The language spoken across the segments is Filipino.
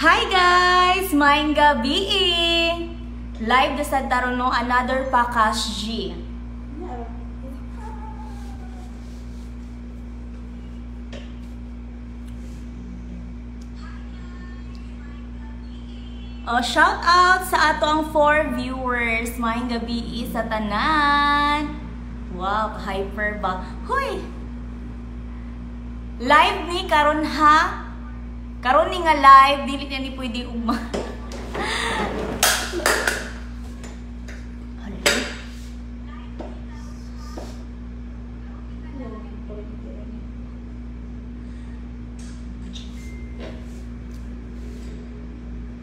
Hi guys! Maayong gabi! Live da sa taron no another Pakas G. Shout out sa atong 4 viewers. Maayong gabi sa tanan. Wow, hyper ba? Hoy! Live ni karon ha? Karon ni nga live, dili niya ni pwede ugma.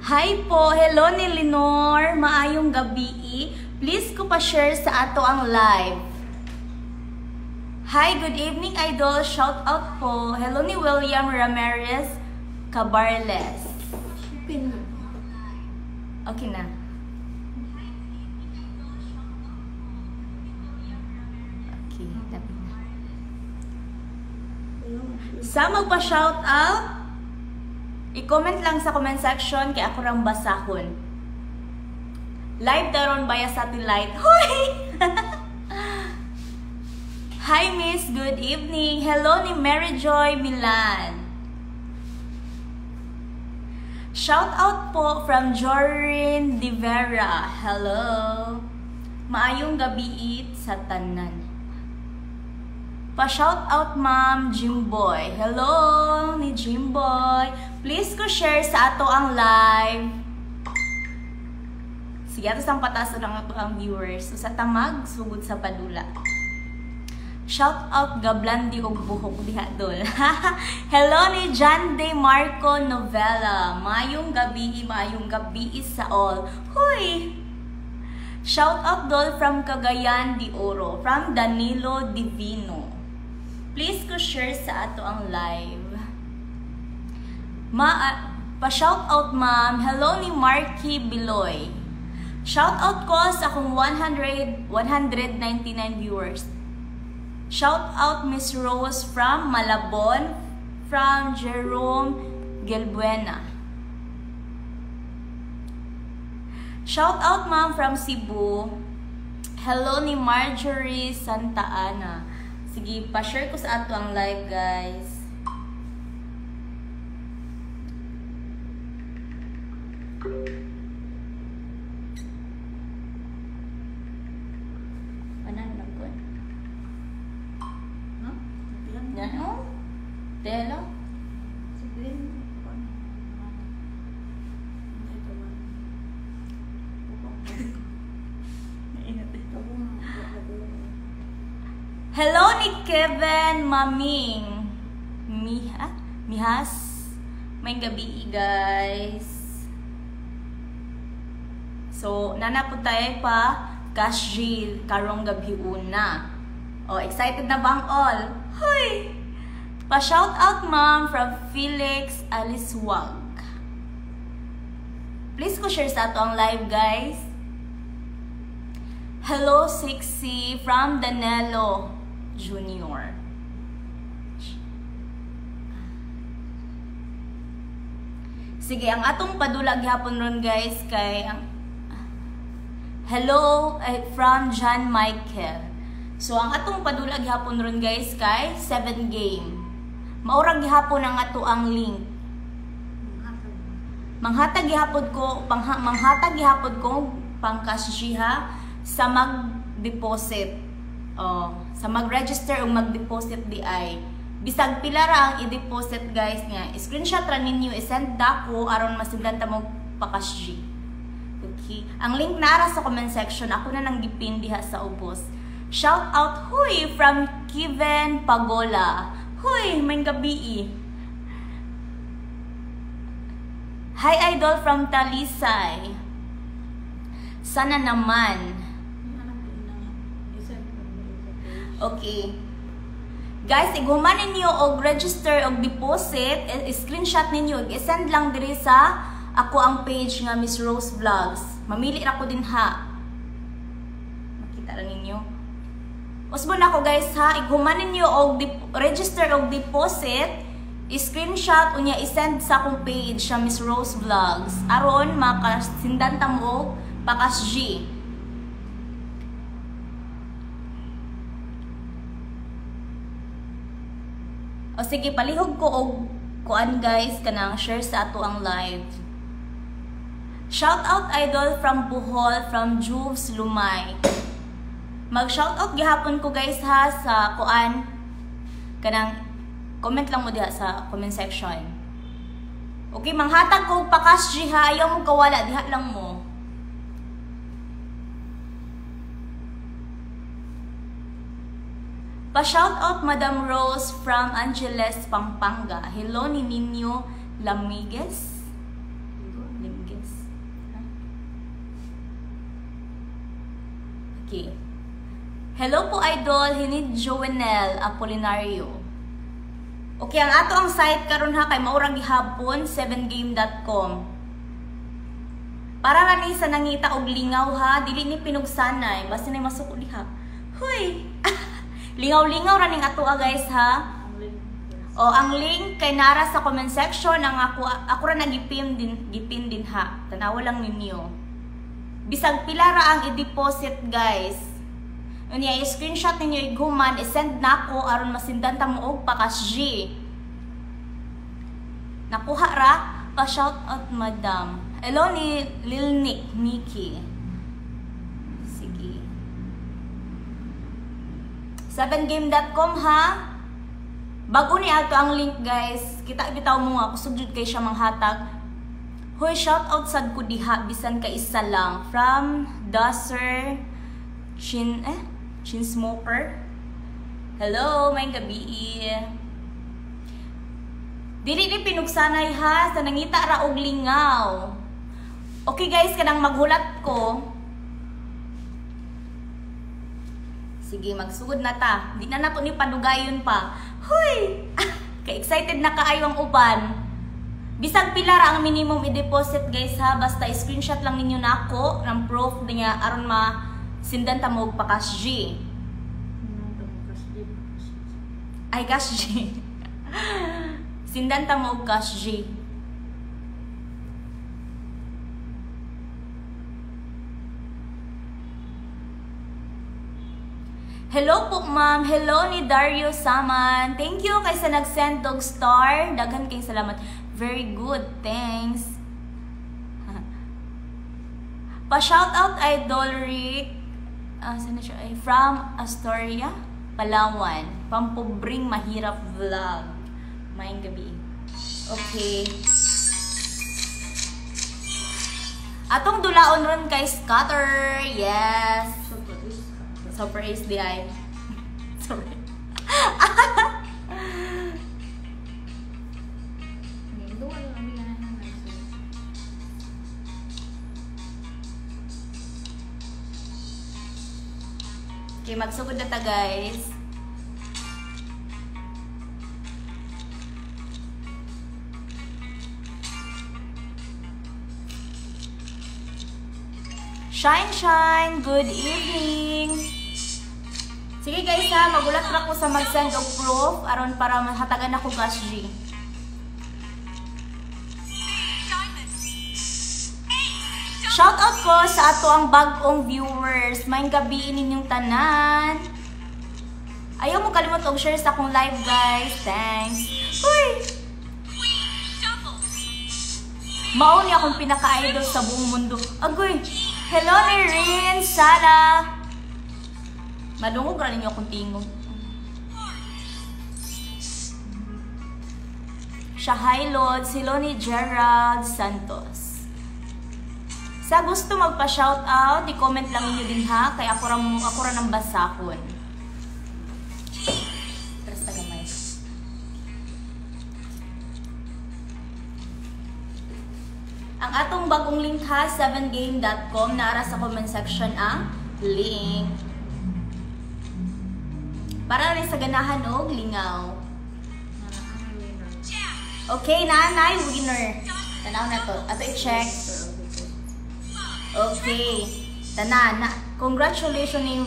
Hi po, hello ni Lenore, maayong gabi. Please ko pa share sa ato ang live. Hi, good evening idol, shout out po. Hello ni William Ramirez Cabarles. Okay na. Okay, tabi na. Sa magpa-shout out, i-comment lang sa comment section kay ako rang basahon. Live daron via satellite. Hoy! Hi miss, good evening. Hello ni Mary Joy Milan. Shout out po from Jorin De Vera. Hello. Maayong gabi sa tanan. Pa-shout out ma'am Jimboy. Hello ni Jimboy. Please ko share sa ato ang live. Sige, ato sang pataso lang ato ang viewers. So, sa tamag, sugod sa padula. Shout out gablandi og buhok diha dol. Hello ni John De Marco Novella. Mayong gabi sa all. Hoy! Shout out dol from Cagayan de Oro, from Danilo Divino. Please ko share sa ato ang live. Pa-shout out ma'am. Hello ni Marky Biloy. Shout out ko sa akong 199 viewers. Shout out Miss Rose from Malabon, from Jerome Gelbuena. Shout out ma'am from Cebu. Hello ni Marjorie Santa Ana. Sige, pa-share ko sa ato ang live guys. Ano? Tela? Hello ni Kevin Maming. Mihas. May gabi guys. So, nanapod tayo pa Kashjil karong gabi una. Oh, excited na bang all? Hoy! Pa-shout out ma'am from Felix Aliswag. Please ko share sa ato ang live guys. Hello Sixy from Danilo Junior. Sige, ang atong padulag hapon ron guys kay hello from John Michael. So, ang atong padulag hapon ron guys kay 7 game. Maurag gihapon ang ato ang link. Manghatag gihapon ko pang cash ha sa mag-deposit. Sa mag-register o mag-deposit di ay. Bisag pila ra ang i-deposit guys nga. Screenshot ra ninyo, i-send dako aron masigdan ta mo pa-cash. Okay. Ang link nara sa comment section. Ako na nang gipin diha sa ubos. Shout out huy from Kevin Pagola. Huy, may gabi. Hi idol from Talisay. Sana naman. Okay. Guys, iguman ninyo og register og deposit, screenshot ninyo, i-send lang diri sa ako ang page nga Miss Rose Vlogs. Mamili ra ko din ha. Makita ra ninyo. Usbon ako guys ha, igumanin nyo og register og deposit, screenshot unya i-send sa akong page sa Miss Rose Vlogs aron makasindan ta mo pakas G. O sige, palihog ko og kuan guys kanang share sa ato ang live. Shout out idol from Bohol, from Juves Lumay. Mag shout out gihapon ko guys ha sa kuan kanang comment lang mo diha sa comment section. Okay, manghatag ko pakas G ha, ayaw mo kawala diha lang mo. Pa-shoutout Madam Rose from Angeles, Pampanga. Hello ni Nino Lamigues. Okay. Hello po idol, hinid Joenel Apolinario. Okay, ang ato ang site karon ha kay maurang gihapon 7game.com. Para ra ni sa nangita og lingaw ha, dili ni pinugsanay, basta ni masuko diha. Hoy. Lingaw-lingaw ra ning ato guys ha. O ang link kay nara sa comment section ang ako ra nagipin din ha. Tanawa lang ninyo. Bisag pila ra ang i-deposit guys. Unya i-screenshot ninyo iguman i-send nako aron masindan ta mo og pakas G. Nakuha ra pa shout out madam. Hello ni Lil Nick Mickey. 7game.com ha. Bago ni ato ang link guys. Kita bitaw mo nga kusog jud kay siya manghatag. Hoy, shout out sad ko diha bisan ka isa lang from Dusser Chin Smoker. Hello, may gabi. Dili ni pinugsanay ha sa nangita ra og lingaw. Okay guys, kanang maghulat ko. Sige, magsugod na ta. Di na nato ni padugayon pa. Huy! Ka-excited na kaayo ang uban. Bisag pila ra ang minimum i-deposit guys ha. Basta i-screenshot lang ninyo na ako ng proof niya aron ma-sindan ta mo og pakas G. Ay, cash G. Sindan ta mo og cash G. Hello po ma'am. Hello ni Dario Saman. Thank you kay sa nag-send dog star. Daghan kay salamat. Very good. Thanks. Pa-shoutout idol Rick. Saan siya? From Astoria, Palawan. Pampubring mahirap vlog. Mayang gabi. Okay. Atong dulaon ron kay Scatter. Yes. Super SDI. Sorry. Okay, magsugod na ta guys. Shine, good evening. Sige guys ha, magulat ra ko sa mag-send og proof aron para mahatagan ako cash G. Shoutout ko sa ato ang bag-ong viewers. Mayong gabi ninyong tanan. Ayaw mo kalimot og share sa akong live guys. Thanks. Uy! Mao ni akong pinaka-idol sa buong mundo. Agoy! Hello ni Rin Sala! Madungog ra ninyo akong tingog. Shahay Lods, hello ni Gerald Santos. Sa gusto magpa-shoutout, i-comment lang niyo din ha, kaya ako ra nang basahon. Tres tagamay. Ang atong bagong link ha, 7game.com, naara sa comment section ang link. Para rin sa ganahan og lingaw. Okay, nanay, winner. Tanaw na to. Ato i-check. Okay. Tanan. Congratulations ni...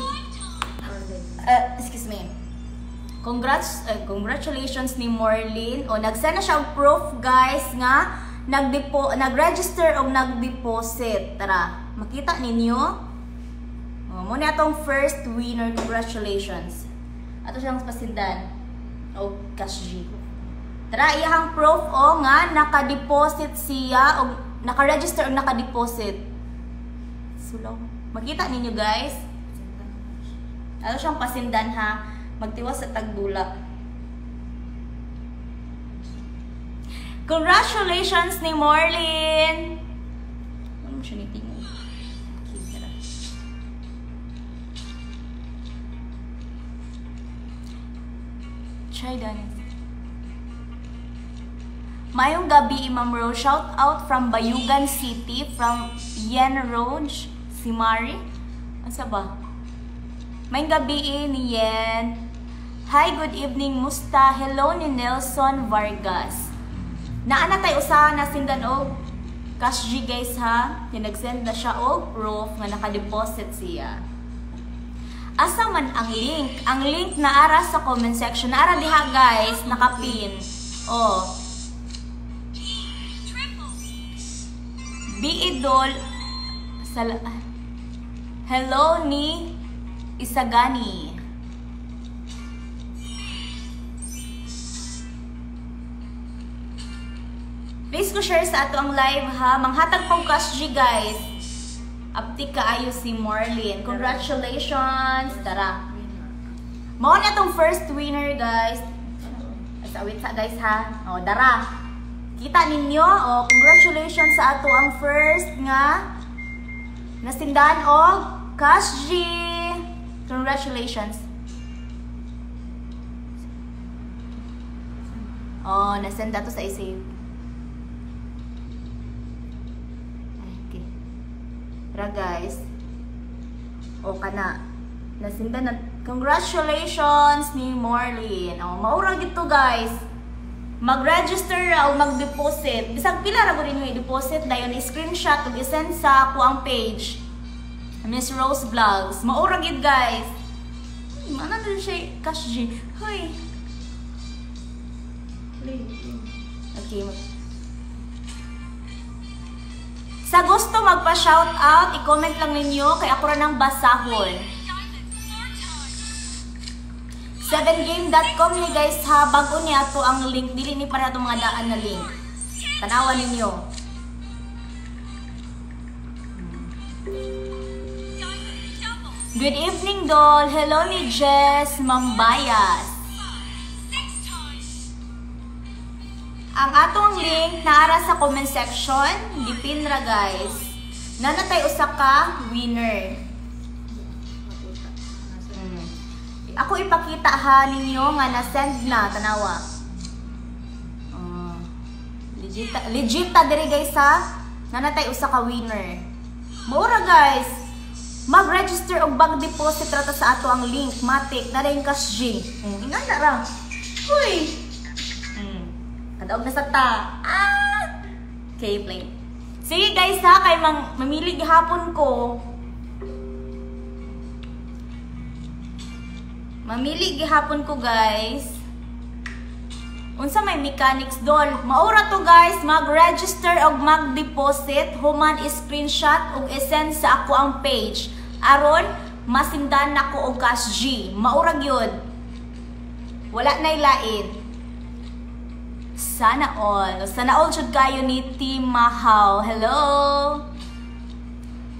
excuse me. Congratulations ni Morlin. O, nagsend na siya og proof, guys, nga nag-register o nag-deposit. Tara, makita ninyo. O, muna itong first winner. Congratulations. Ato siyang pasindan. O, Cash G. Tara, iyahang proof o nga naka-deposit siya o naka-register o naka-deposit. Sulaw. Makita ninyo, guys. Ato siyang pasindan, ha. Magtiwas sa tagdula. Congratulations ni Morlin! Ano mo siya nitingin? Okay, tara. Try done. Mayong gabi, Ma'am Rose. Shout out from Bayugan City, from Yen Roge, si Mari. Asa ba? Mayong gabi ni Yen. Hi, good evening, musta. Hello ni Nelson Vargas. Naana tayo usaha na sindan og Cash G, guys, ha. Nag-send na siya og proof nga naka-deposit siya. Asa man ang link? Ang link na ara sa comment section. Naara diha, guys, nakapin. Oh. Biidol hello ni Isagani. Please ko share sa ato ang live, ha. Manghatag pong Cash G, guys. Apti kaayo si Morlin. Congratulations. Tara. Mao na itong first winner, guys. Wait sa, guys, ha. O, dara. Kita ninyo. O, congratulations sa ato ang first nga nasindan o Cash G. Congratulations. O, nasend ato sa i-save. Guys, o kana nasindan na. Congratulations ni Morlin. O, maura gito, guys. Mag-register o mag-deposit. Bisag pila ra gud ninyo i-deposit dayon i-screenshot ug i-send sa ako ang page Miss Rose Vlogs. Maura gid, guys. Mana din siya Cash G. Hoy. Okay. Sa gusto magpa-shoutout, i-comment lang ninyo kay ako rin ang basahon. 7game.com ni, guys, ha. Bago niya to ang link. Dili ni para itong mga daan na link. Tanawan ninyo. Good evening, doll. Hello ni Jess Mambayas. Ang atong link naara sa comment section, gipin ra, guys. Nanatay usa ka winner. Ako ipakita, ha, ninyo nga na-send na, tanawa. Legit ta diri, guys, ha. Nanatay usa ka winner. Maura, guys. Mag-register og bag deposit rata sa ato ang link. Matik na rin Cash G. Ingana ra. Uy. Kadaog na sa ta. Okay, play. Sige, guys, ha, kay mamili gihapon ko. Mamili gihapon ko, guys. Unsa may mechanics doll. Maura to, guys. Mag-register og mag-deposit. Human screenshot og i-send sa ako ang page. Aron masindan nako og Cash G. Maura gyud. Wala nay lain. Sana all. Sana all jud kayo ni Team Mahaw. Hello.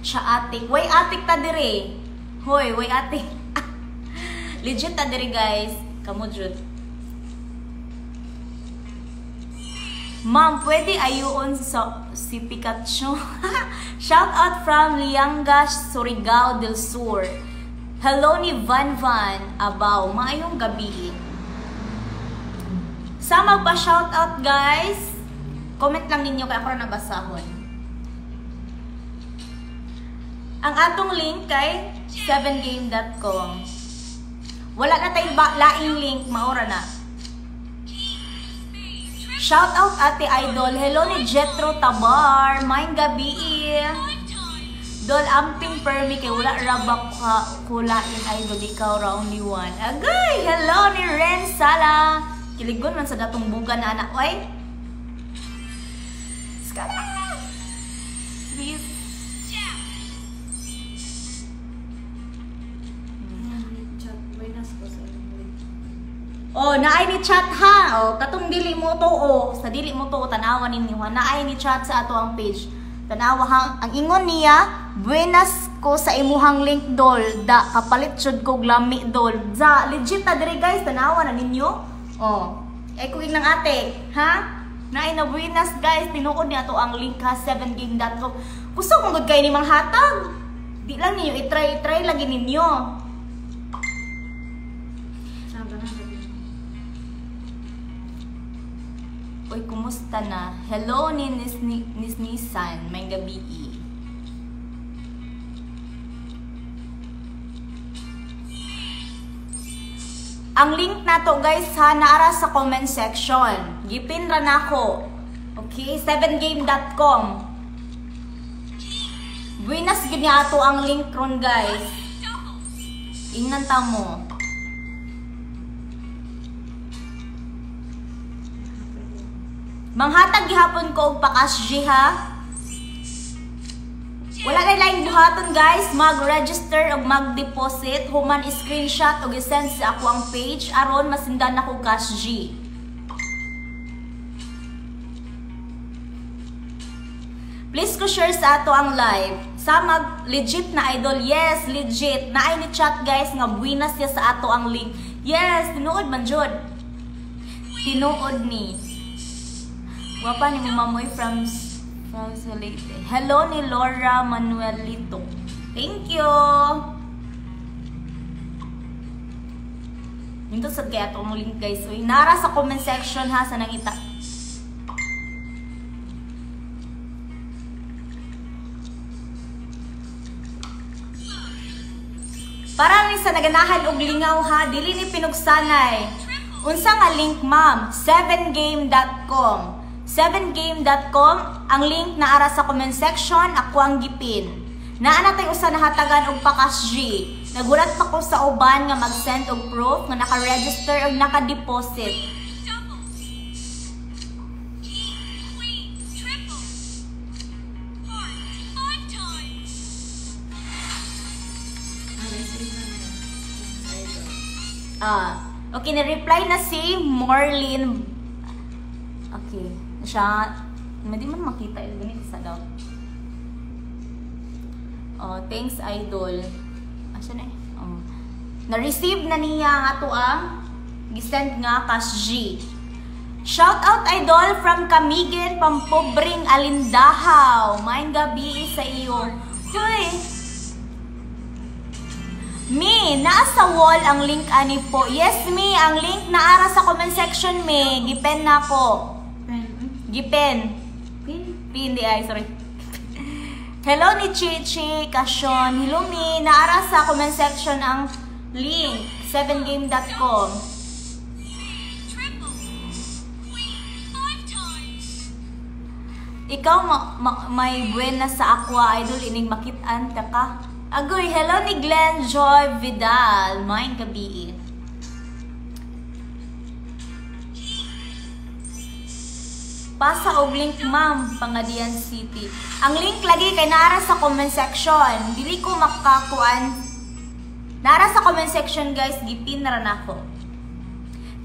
Siya atik. Way atik ta dire. Hoy, way atik. Legit ta dire, guys. Kamu jud. Ma'am, pwede ayuon sa si Pikachu. Shout out from Lianga, Surigao del Sur. Hello ni Van Van Abaw. Maayong gabi. Sa magpa-shout out, guys, comment lang ninyo kay ako na nabasahon. Ang atong link kay 7game.com. Wala na tayong laing link, maura na. Shout out Ate Idol. Hello ni Jetro Tabar. Maayong gabi. Dol, amping permi kay wala rabak ka kulain idol, ikaw ra only one. Agay! Hello ni Ren Sala! Kiligon man sa datong buga na anak. Oy! Skala! Please. Oh, naay ni chat ha. Oh, katong dili mo to oh. Sa dili mo to tanawa ninyo ha. Naay ni chat sa ato ang page. Tanawa ha. Ang ingon niya, buenas ko sa imuhang link dol. Da kapalit jud ko glami dol. Za legit ta diri guys, tanawa na ninyo. Oh. Ay kuing nang ate, ha? Naay na buenas guys, tinuod ni ato ang link ha 7game.com. Gusto mo gud kay ni mang hatag. Di lang niyo i-try lagi ninyo. Uy, kumusta na? Hello ni Nissan, may gabi. Ang link na to guys ha, naara sa comment section. Gipin ra nako. Okay, 7game.com. Buenas gid niya ato ang link ron guys. Ingnan ta mo. Manghatag gihapon ko og pakas G ha. Wala na laing buhaton guys, mag-register og mag-deposit, human screenshot og i-send sa ako ang page aron masindan ako cash G. Please ko share sa ato ang live. Sa mag legit na idol, yes, legit. Naay ni chat guys nga buenas siya sa ato ang link. Yes, tinuod man jud. Tinuod ni. Wapa ni Mamoy from Leyte. Hello ni Laura Manuelito. Thank you. Nito sa kaya ito mo link guys. So, inara sa comment section ha sa nangita. Para ni sa naganahan og lingaw ha, dili ni pinugsanay. Unsa nga link ma'am? 7game.com. 7game.com, ang link na ara sa comment section, ako ang gipin. Naa natay usa nahatagan og pakas G. Nagulat pa ko sa uban nga mag-send og proof nga naka-register og naka-deposit. Okay, na-reply na si Morlin. Okay. Siya, hindi man makita yun. Ganito sa daw. Oh, thanks idol. Asa na eh? Oh. Na-receive na niya ang ato ang gisend nga cash G. Shout out idol from Camiguin, Pampobring, Alindahaw. Maayong gabi sa iyo. Hoy! Mi, naa sa wall ang link ani po. Yes, Mi, ang link naara sa comment section, Mi. Gipen na po. Gipen. Pin di ay, sorry. Hello ni Chichi, Kasyon. Hello Mi, naara sa comment section ang link 7game.com. Ikaw may buena sa aqua idol ining makitaan ta ka. Agoy, hello ni Glenn Joy Vidal. Maayong gabi. Pasa og link ma'am, Pangadian City. Ang link lagi kay naara sa comment section. Dili ko makakuan. Naara sa comment section guys, gipin na ran ako.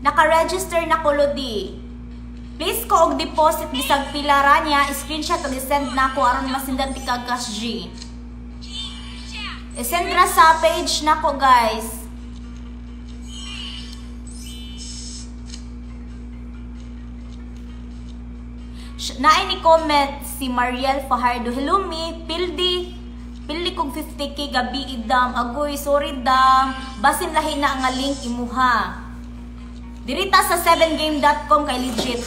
Naka-register na ko lodi. Please ko og deposit bisag pila ra niya, screenshot og send na ko aron masindan ti kag cash G. I-send ra sa page na ko guys. Naay ni comment si Mariel Fajardo. Hello Mi, pildi kog 50k gabi idam. Agoy, sorry dam. Basin lahi na nga link imuha. Dirita sa 7game.com kay legit.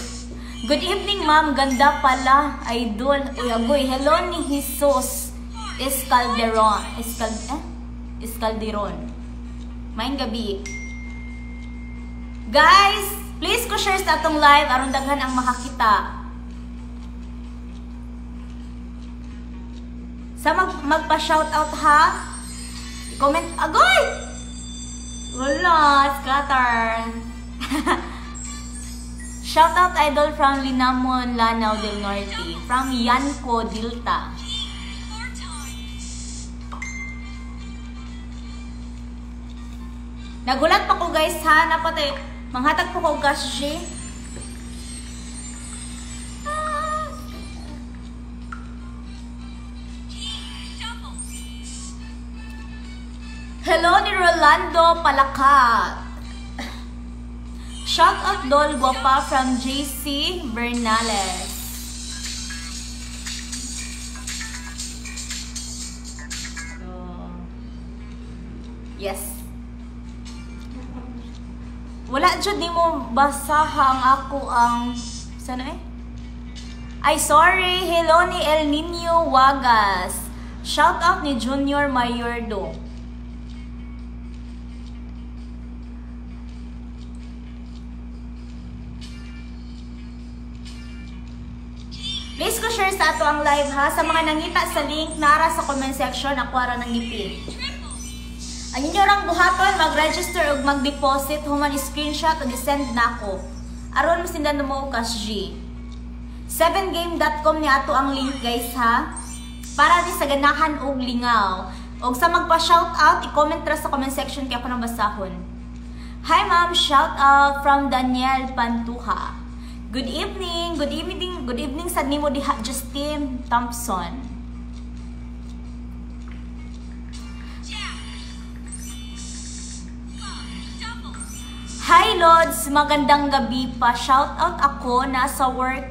Good evening ma'am, ganda pala idol. Uy, agoy, hello ni Jesus Escalderon. Maayong gabi. Guys, please ko share sa atong live aron daghan ang makakita. Sa magpa-shoutout ha? I-comment. Agoy! Wala, scatter. Shoutout idol from Linamon, Lanao del Norte. From Yanko, Dilta. Nagulat pa ko guys ha, napatay. Manghatag po ko gas G. Hello ni Rolando Palacat. Shout out Dol Guapa from JC Bernales. Yes. Wala dyan di mo basahang ako ang... Sana eh? Ay, sorry. Hello ni El Nino Wagas. Shout out ni Junior Mayordo. Please ko share sa ato ang live ha. Sa mga nangita sa link, nara sa comment section, akwara ng ngipin. Ang inyo rang buhaton, mag-register o mag-deposit, human screenshot o send na ako. Aron masindan mo kas G. 7game.com ni ato ang link guys ha. Para di sa ganahan og lingaw. O sa magpa-shoutout, i-comment ra sa comment section kaya ako nang basahon. Hi ma'am, shout out from Daniel Pantuha. Good evening sa nimo diha Justin Thompson. Hi Lods, magandang gabi pa. Shout out ako, nasa work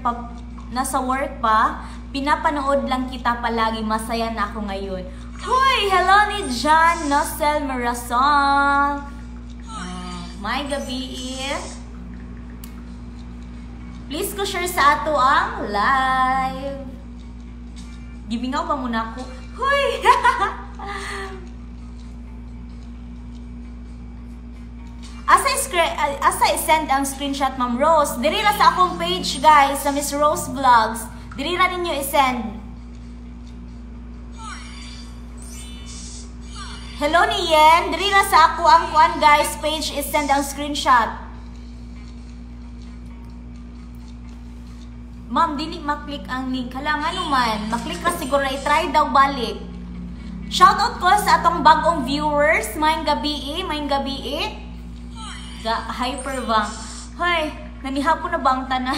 pa. Pinapanood lang kita palagi, masaya na ako ngayon. Hoy, hello ni John Nosel Marasol. My gabi please ko share sa ato ang live. Gibingaw ba muna ako? Hoy! Asa i-send ang screenshot, Ma'am Rose? Diri na sa akong page, guys, sa Miss Rose Vlogs. Diri na ninyo i-send. Hello ni Yen. Diri na sa ako ang kuan, guys, page i-send ang screenshot. Ma'am, dili maklik ang link. Halangan naman. Maklik ka siguro na i-try daw balik. Shoutout ko sa atong bagong viewers. Maayong gabi The Hyperbang. Hoy, nanihapon na bang tanan?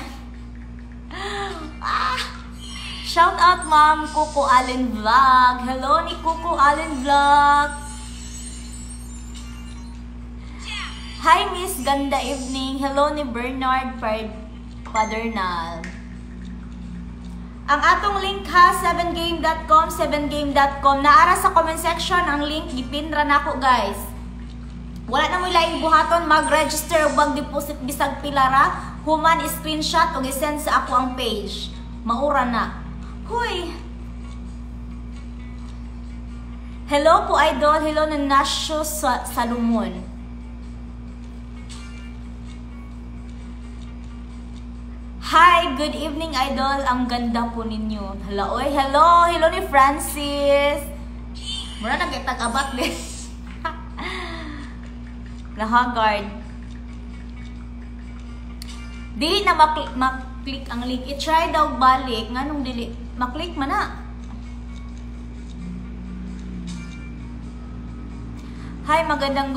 Shoutout Ma'am Kuko Allen Vlog. Hello ni Kuko Allen Vlog. Hi Miss, ganda evening. Hello ni Bernard Padernal. Ang atong link ha, 7game.com, naara sa comment section ang link, gipinra na ako guys. Wala na mo laing buhaton, mag-register o mag-deposit bisag pilara, human screenshot o gisend sa ako ang page. Maura na. Huy! Hello po idol, hello na Nasyo Salomon. Hi, good evening idol. Ang ganda po ninyo. Hello, oy, hello ni Francis. Mura nagtagabat din. Lahagard. Dili na maklik ang link. I-try daw balik. Nganong dili? Maklik man na. Hi, magandang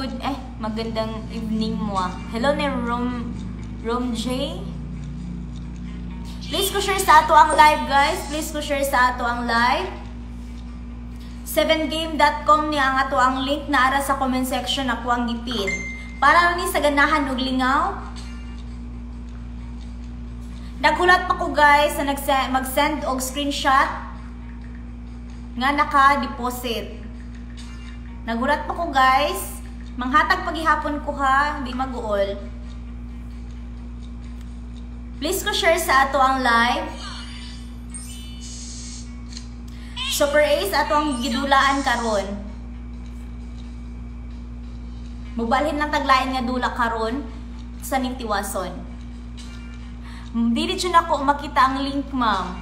evening mo. Hello ni Rom J. Please ko share sa ato ang live guys. 7game.com ni ang ato ang link na ara sa comment section ako ang gipin. Para ni sa ganahan og lingaw. Naghulat pa ko guys na mag-send og screenshot nga naka-deposit. Naghulat pa ko guys. Manghatag pagihapon ko ha, di mag-uol. Please ko share sa ato ang live. Super Ace ato ang gidulaan karon. Mubalhin lang taglain nga dula karon sa ning tiwason. Dili jud nako makita ang link, ma'am.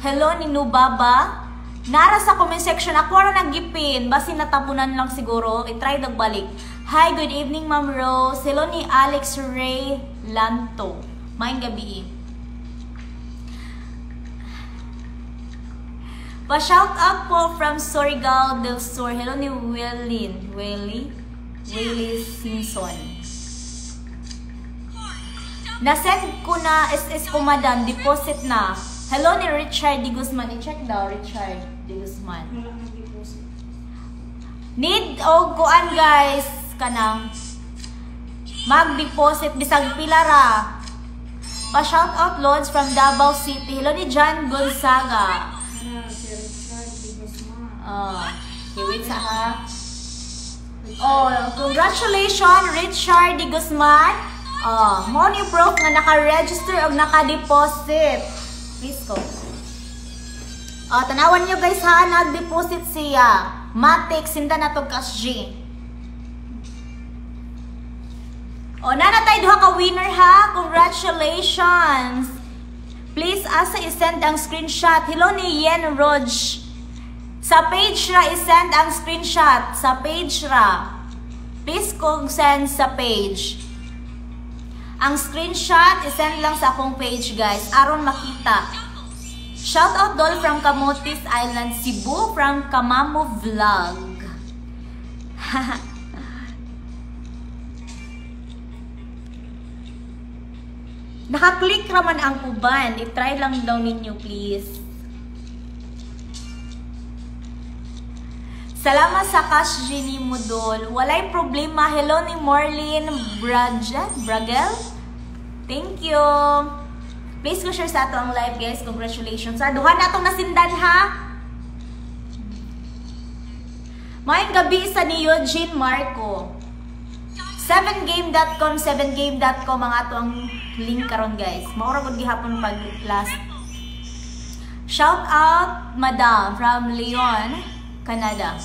Hello ni Nubaba. Nara sa comment section, ako na naggipin. Basi natapunan lang siguro. I-try nagbalik. Hi, good evening, Ma'am Rose. Hello ni Alex Ray Lanto. Maayong gabi. Pa-shout out po from Surigao del Sur. Hello ni Willie Simpson. Na-send ko na SS ko, madam. Deposit na. Hello ni Richard D. Guzman. I-check daw, Richard D. Guzman. Need o kuan, guys. Kanang mag-deposit bisag pilara. Pa-shout out loads from Davao City. Hello ni John Gonzaga. Okay, wait sa ha. Congratulations Richard D. Guzman. Mo ni proof nga naka-register o naka-deposit. Please go. Tanawan nyo guys ha, nag-deposit siya. Matic, sinda na to cash G. Nanatay duha ka winner ha. Congratulations. Please asa i-send ang screenshot. Hello ni Yen Roj. Sa page ra i-send ang screenshot. Sa page ra. Please kung send sa page. Ang screenshot i-send lang sa akong page guys. Aron makita. Shout out Dol from Camotes Island, Cebu, from Kamamo Vlog. Naka-click raman ang uban. I-try lang daw ninyo please. Salamat sa cash Jenny Mudol. Walay problema. Hello ni Marlene Bragel. Thank you. Please go share sa ato ang live guys. Congratulations. Duha na itong nasindan ha. Mayang gabi sa ni Eugene Marco. 7game.com 7game.com ang ato ang link karon guys. Maura gud gihapon pag last. Shout out Madam from Leon, Canada.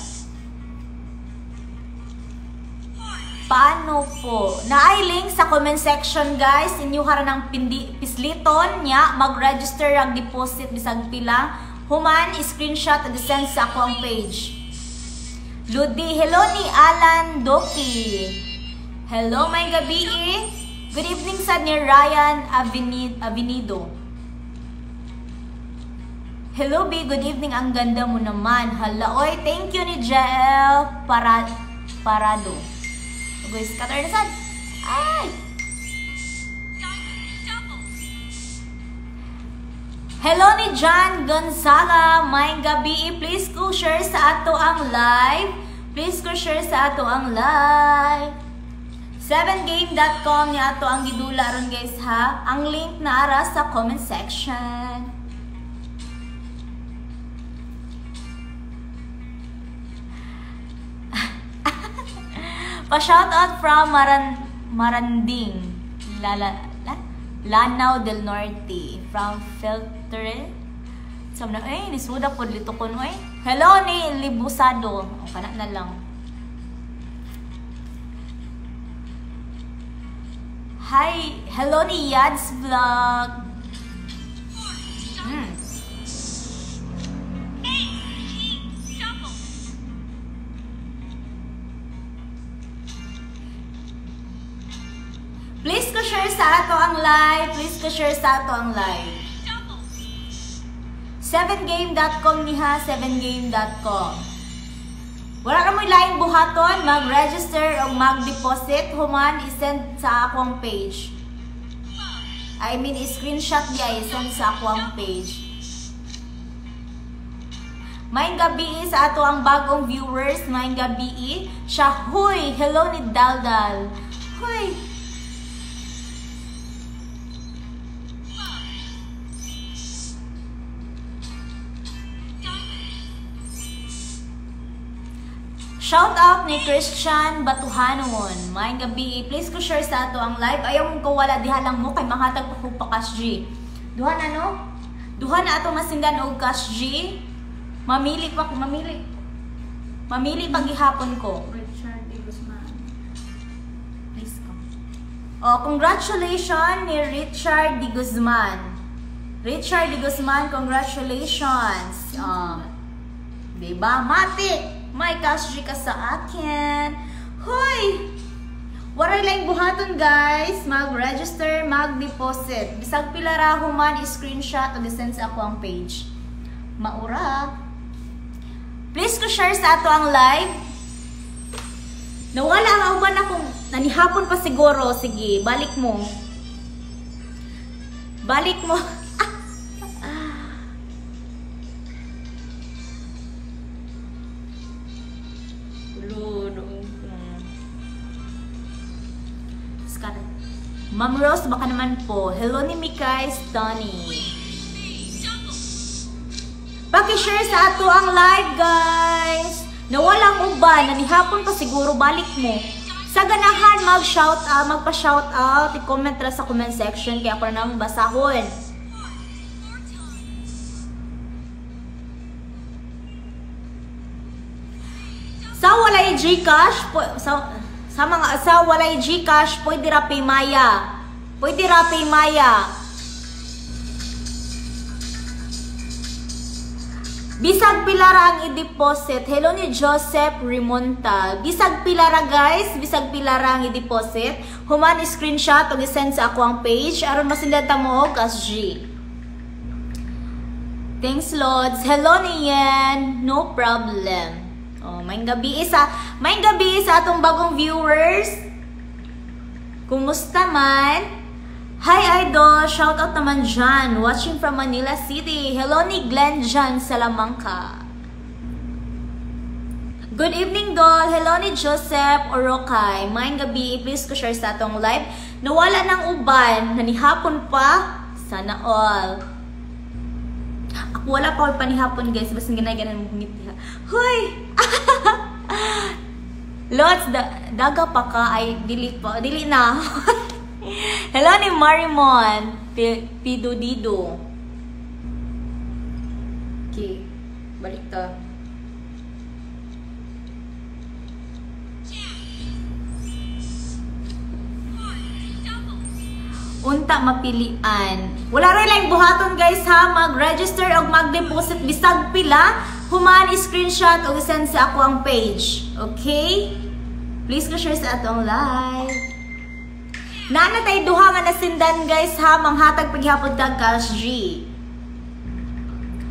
Paano po? Naay link sa comment section guys. Inyo hara ng pisliton niya mag-register ang deposit bisag pila. Human screenshot at send sa ako ang page. Ludi, hello ni Alan Doki. Hello may gabi. Good evening sa ni Ryan Avenido. Hello B, good evening. Ang ganda mo naman. Hala, oy, thank you ni Jael Parado. Guys, scatter na sad. Ay! Hello ni John Gonzaga. May gabi. Please go share sa ato ang live. Please go share sa ato ang live. 7game.com ni ato ang gidula ron guys ha. Ang link na ara sa comment section. Pa-shout out from Maranding, Lanao del Norte, from Filtre. Sabi na, nisuda po dito ko no Hello ni Libusado. O, kana na lang. Hi, hello ni Yads Vlog. Please ko share sa ato ang live. Please ko share sa ato ang live. 7game.com niha, 7game.com. Wala na mo ilaing buhaton, mag-register o mag-deposit, human i-send sa akong page. I mean, i-screenshot niya, i-send sa akong page. Maayong gabi sa ato ang bagong viewers, maayong gabi. Siya, huy, hello ni Daldal. Huy. Shout out ni Christian Batuhanon. Maayong gabi. Please ko share sa ato ang live. Ayaw mo ko wala diha lang mo kay mahatag pa pa cash G. Duha na no? Duha na ato masindan og cash G. Mamili pa ko, mamili. Mamili pag gihapon ko. Richard D. Guzman. Please ko. Congratulations ni Richard D. Guzman. Richard D. Guzman, congratulations. Diba? Matik! May cash G ka sa akin. Hoy! Waray lang buhaton guys. Mag-register, mag-deposit. Bisag pila ra human i-screenshot o send sa ako ang page. Maura. Please ko share sa ato ang live. Nawala ang uban akong nanihapon pa siguro. Sige, balik mo. Balik mo. Ma'am Rose, baka naman po. Hello ni Mikay Stoney. Paki-share sa ato ang live, guys. Nawalang uban, nanihapon pa siguro, balik mo. Sa ganahan, magpa-shout out, i-comment ra sa comment section, kaya ako na naman basahon. Sa walay Gcash, sa mga walay Gcash, pwede ra pay Maya. Pwede ra pay Maya. Bisag pilara ang i-deposit. Hello ni Joseph Rimonta. Bisag pilara guys, bisag pilara ang i-deposit. Human screenshot o i-send sa ako ang page aron masindata mo og G. Thanks Lods. Hello ni Yen. No problem. Oh, maayong gabi sa atong bagong viewers. Kumusta man? Hi Idol, shout out naman dyan. Watching from Manila City. Hello ni Glenn dyan, Salamanca. Good evening Dol. Hello ni Joseph Orokay. Maayong gabi, please ko share sa atong live. Nawala ng uban, nanihapon pa. Sana all. Ako wala pa ako panihapon guys, basta ginaganan mo ngiti ha. Hoy! Lots, daga pa ka, ay dili na. Hello ni Marimon Pidudido. Okay, balik ta. Unta mapilian. Wala rin lang buhaton guys ha. Mag-register o mag-deposit bisag pila. Human screenshot o send sa ako ang page. Okay? Please ko share sa atong live. Nana tayo duha nga nasindan guys ha. Manghatag paghihapon tag Cash G.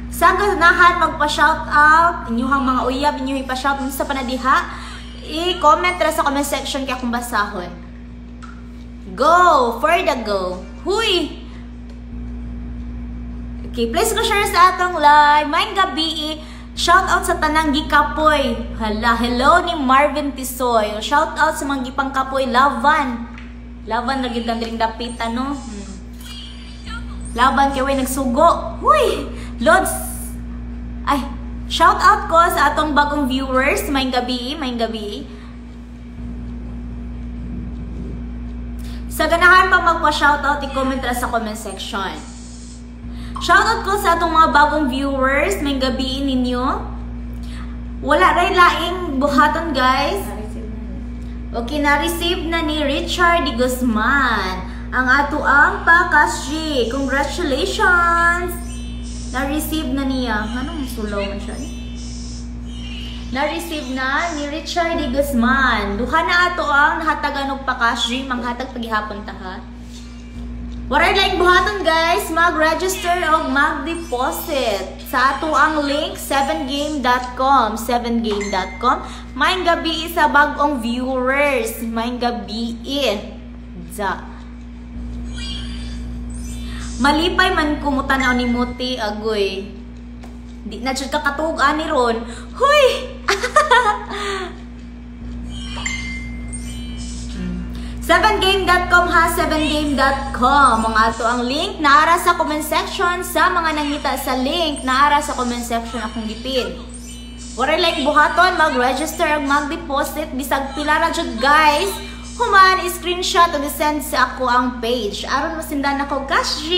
Sa ganahan magpa-shout out. Inyuhang mga uyab, inyuhang ipa-shout sa panadiha. I-comment ra sa comment section kaya kung basahon. Go! For the go! Huy! Okay, please ko share sa atong live. Maayong gabi. Shout out sa tanang gikapoy. Hala, hello ni Marvin Tisoy. Shout out sa mga gipang kapoy. Lavan. Lavan na gitang diring dapitan, no? Laban kay way nagsugo. Huy! Lods! Ay, shout out ko sa atong bagong viewers. Maayong gabi. Maayong gabi. Sa ganahan pa magpa-shoutout, i-comment ra sa comment section. Shoutout ko sa atong mga bagong viewers. May gabiin ninyo. Wala rin laing buhaton guys. Okay, na-receive na ni Richard D. Guzman ang ato ang Cash G. Congratulations! Na-receive na niya. Anong sulaw man siya? Na-receive na ni Richard D. Guzman. Duha na ato ang nahatagan og Cash G. Manghatag paghihapon ta ha. Waray laing buhaton guys. Mag-register o mag-deposit sa ato ang link 7game.com 7game.com. Maayong gabi sa bagong viewers. Maayong gabi malipay man kumutan ni Muti agoy. Di na siya kakatugan ni Ron. Huy! 7game.com ha, 7game.com. Mga ato ang link, naara sa comment section. Sa mga nangita sa link, naara sa comment section akong gipin. Waray like buhaton, mag-register, mag-deposit, bisag pila ra jud guys. Human, screenshot o send sa ako ang page. Aron masindan ako Cash G.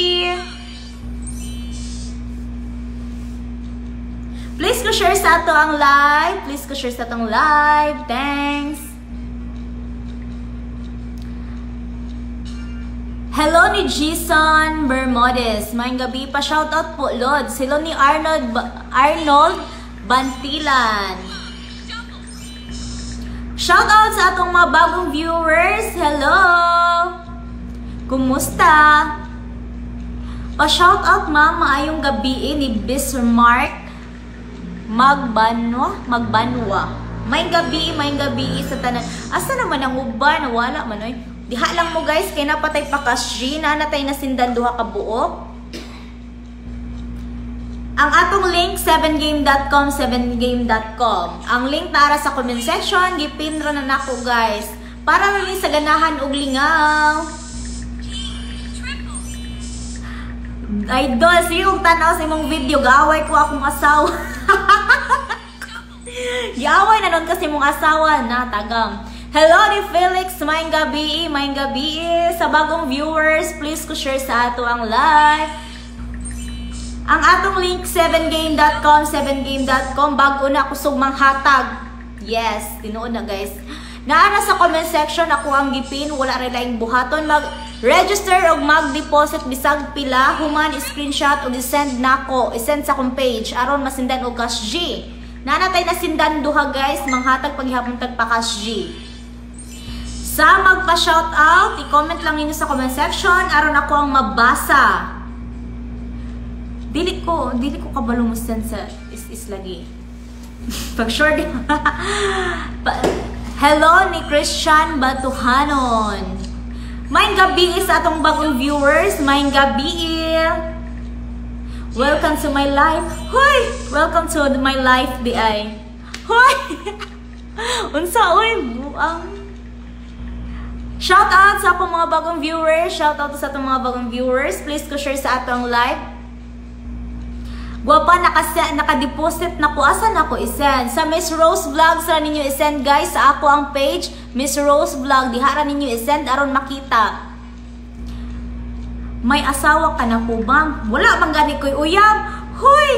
Please ko share sa ato ang live. Please ko share sa atong live. Thanks. Hello ni Jason Bermudez. Maayong gabi pa. Shoutout po, Lods. Hello ni Arnold Bantilan. Shoutout sa atong mga bagong viewers. Hello! Kumusta? Pa-shoutout ma'am, maayong gabi ni Bismarck Magbanwa. May gabi sa tanan. Asa naman ang uban? Wala man oy. Diha lang mo guys, kay napatay pa kasri, nanatay na sindan duha ka buo. Ang atong link 7game.com, 7game.com. Ang link para sa comment section, gipinro na nako guys. Para rin sa ganahan og lingaw. Idol, sige kung tanaw sa imong video, gaaway ko akong asawa. Gaaway na nun kasi mong asawa na tagang. Hello ni Felix, maayong gabi sa bagong viewers, please ko share sa ato ang live. Ang atong link 7game.com, 7game.com, bago na ako sugmang hatag. Yes, tinuod na guys. Naana sa comment section ako ang gipin, wala rin laing buhaton, mag-register o mag-deposit bisag pila, human screenshot o i-send nako, i-send sa akong page, aron masindan og cash G. Nanatay na sindan duha guys, manghatag paghihapon tagpa cash G. Sa magpa-shoutout, i-comment lang ninyo sa comment section, aron ako ang mabasa. Dili ko kabalo mo send sa is lagi. Pag sure Hello ni Christian Batuhanon. Maayong gabi sa atong bagong viewers. Maayong gabi. Welcome to my life. Hoy! Welcome to my life, di ay. Hoy! Unsa oy, buang. Shout out sa akong mga bagong viewers. Shout out sa atong mga bagong viewers. Please ko share sa atong live. Guwapa, naka-deposit na ko. Asan ako isend? Sa Miss Rose Vlogs ra ninyo isend guys. Sa ako ang page, Miss Rose Vlog. Dihara ninyo isend aron makita. May asawa ka na po ba? Wala bang gani ko'y uyab? Huy!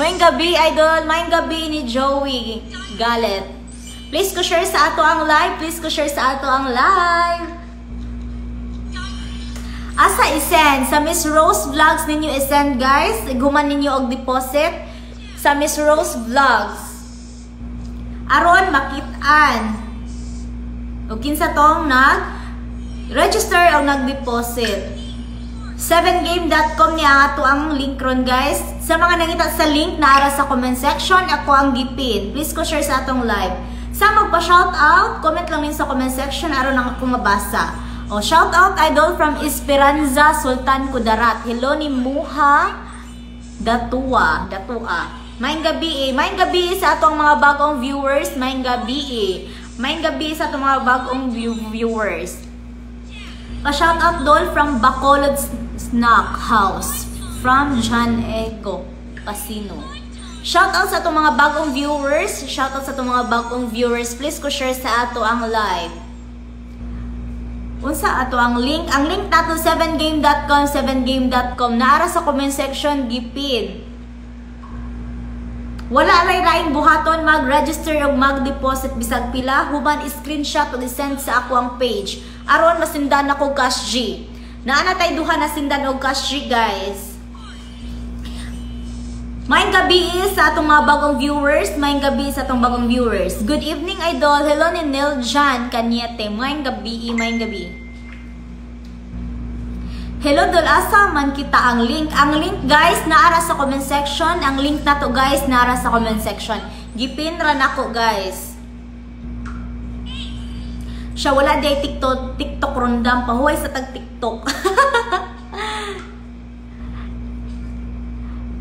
Mayong gabi, idol. Mayong gabi ni Joey Galet. Please ko share sa ato ang live. Please ko share sa ato ang live. Asa isend? Sa Miss Rose Vlogs ninyo isend guys. Guman ninyo og deposit sa Miss Rose Vlogs. Aron makitaan. O kinsa tong nag-register o nag-deposit. 7game.com ni ato ang link ron guys. Sa mga nangita sa link na ara sa comment section, ako ang gipin. Please ko share sa atong live. Sa magpa-shoutout, comment lang din sa comment section aron ang ako mabasa. Oh, shout out idol from Esperanza Sultan Kudarat. Hello ni Muha Datua. Maayong gabi sa atong mga bagong viewers. Maayong gabi sa atong mga bagong viewers. Pa-shout out dol from Bacolod Snack House from John Ego Pasino. Shout out sa atong mga bagong viewers. Please ko share sa ato ang live. Unsa ato ang link? Ang link nato 7game.com, 7game.com. Naara sa comment section, gipin. Wala lain buhaton, mag-register o mag-deposit bisag pila, human screenshot o i-send sa ako ang page. Aron masindan ako cash G. Naanatay duha na sindan og cash G guys. Maayong gabi sa atong mga bagong viewers. Good evening, idol. Hello ni Niljan Kanyete. Maayong gabi. Hello, dol. Asa man kita ang link. Ang link, guys, naara sa comment section. Ang link na to, guys, naara sa comment section. Gipin ra nako, guys. Siya wala day TikTok rondam. Pahuway sa tag-TikTok.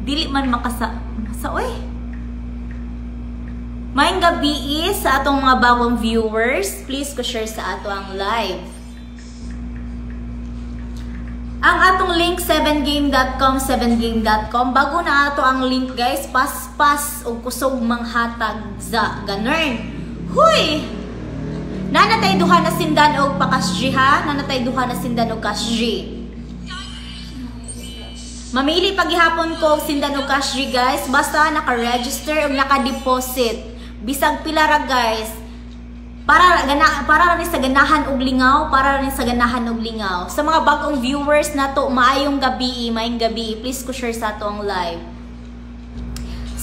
Dili man oy. Maayong gabi sa atong mga bagong viewers. Please ko share sa ato ang live. Ang atong link 7game.com, 7game.com. Bago na ato ang link guys, pas o kusog manghatag za ganern. Huy! Nanatay duha na sindan og pakas G ha. Nanatay duha na sindan og cash G. Mamili paghihapon ko og sindan og cash G guys, basta naka-register o naka-deposit. Bisag pila ra guys. Para rin sa ganahan og lingaw, Sa mga bagong viewers nato, maayong gabi, please ko share sa ato ang live.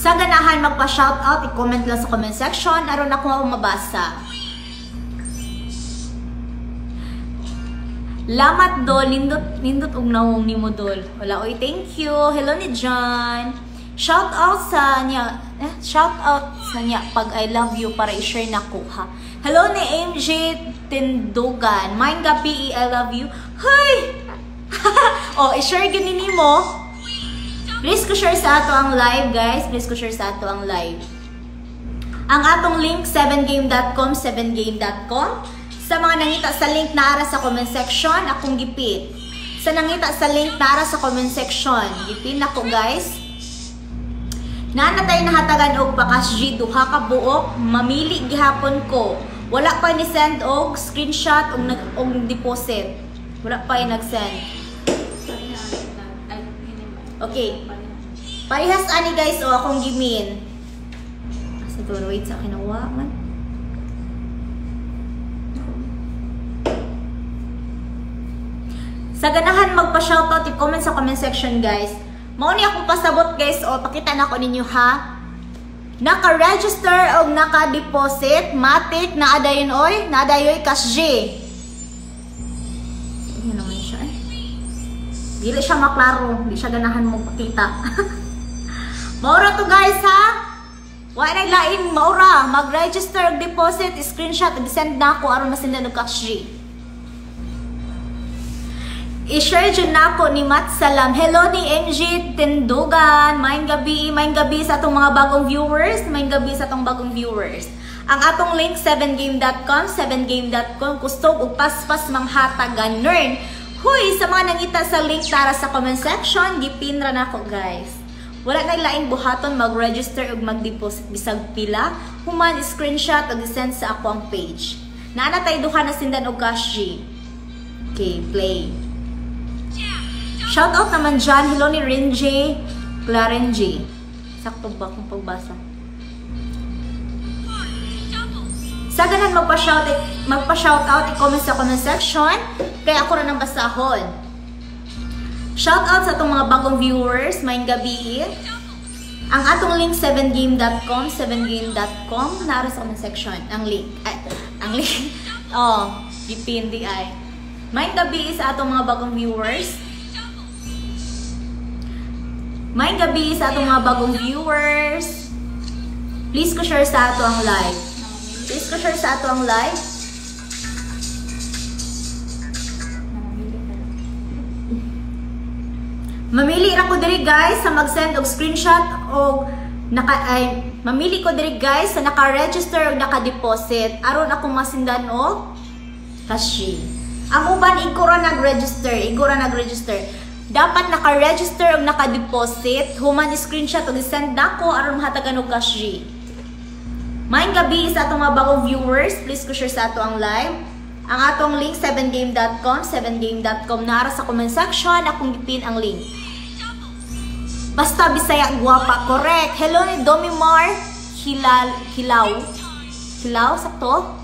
Sa ganahan magpa-shoutout, i-comment lang sa comment section aron ako mabasa. Lamat dol, nindot og nawong nimo dol. Wala oy, thank you. Hello ni John. Shoutout sa niya, pag I love you para i-share nako ha. Hello ni MJ Tindugan. Maayong gabi, I love you. Hoy! Oh, i-share gini nimo. Please ko share sa ato ang live, guys. Please ko share sa ato ang live. Ang atong link 7game.com, 7game.com. Sa mga nangita sa link na ara sa comment section, akong gipit. Sa nangita sa link na ara sa comment section, gipin ako, guys. Naanatay nahatagan og bakas G duha ka buok, mamili gihapon ko. Wala pa ni send og screenshot og deposit. Wala pa nag-send. Okay. Parehas ani guys o akong gimin. Asa to, wait sa kinawa man. Sa ganahan magpa-shoutout, i-comment sa comment section guys. Mao ni akong pasabot guys o pakita na ko ninyo ha. Naka-register o naka-deposit, matik na adayon oy, na adayoy cash G. Yan naman siya eh. Dili siya maklaro, di siya ganahan mo pakita. Maura to guys ha. Wala na lain, maura. Mag-register og deposit, screenshot, i-send na ako aron masindan og cash G. I-share dyan na ako ni Mat Salam. Hello ni MJ Tindugan. Maayong gabi sa atong mga bagong viewers. Maayong gabi sa atong bagong viewers. Ang atong link 7game.com, 7game.com. Kustog og paspas manghatagan. Nern. Huy, sa mga nangita sa link tara sa comment section, gipinra na ako guys. Wala na laing buhaton mag-register ug mag-deposit bisag pila. Human screenshot ug send sa ako ang page. Naanatay duha na sindan og cash G. Okay, play. Shoutout naman dyan. Hello ni Renji Clarenji. Sakto ba kung pagbasa? Sa ganan magpa-shoutout, i-comment sa comment section. Kaya ako na nang basahon. Shoutout sa itong mga bagong viewers. Maayong gabi. Ang atong link 7game.com, 7game.com. Naara sa comment section. Ang link. Oh, dipindi ay. Maayong gabi sa atong mga bagong viewers. Maayong gabi sa atong mga bagong viewers. Please ko share sa ato ang live. Please ko share sa ato ang live. Mamili ra ko diri guys sa mag-send og screenshot og mamili ko diri guys sa naka-register og naka-deposit aron ako masindan og cash. Ang uban igura nag-register. Dapat naka-register o naka-deposit, human screenshot o send nako aron mahatagan og cash G. Maayong gabi sa atong mga bagong viewers, please ko share sa ato ang live. Ang atong link 7game.com, 7game.com naara sa comment section, akong gipin ang link. Basta Bisaya guwapa, correct. Hello ni Domimar Hilaw sakto.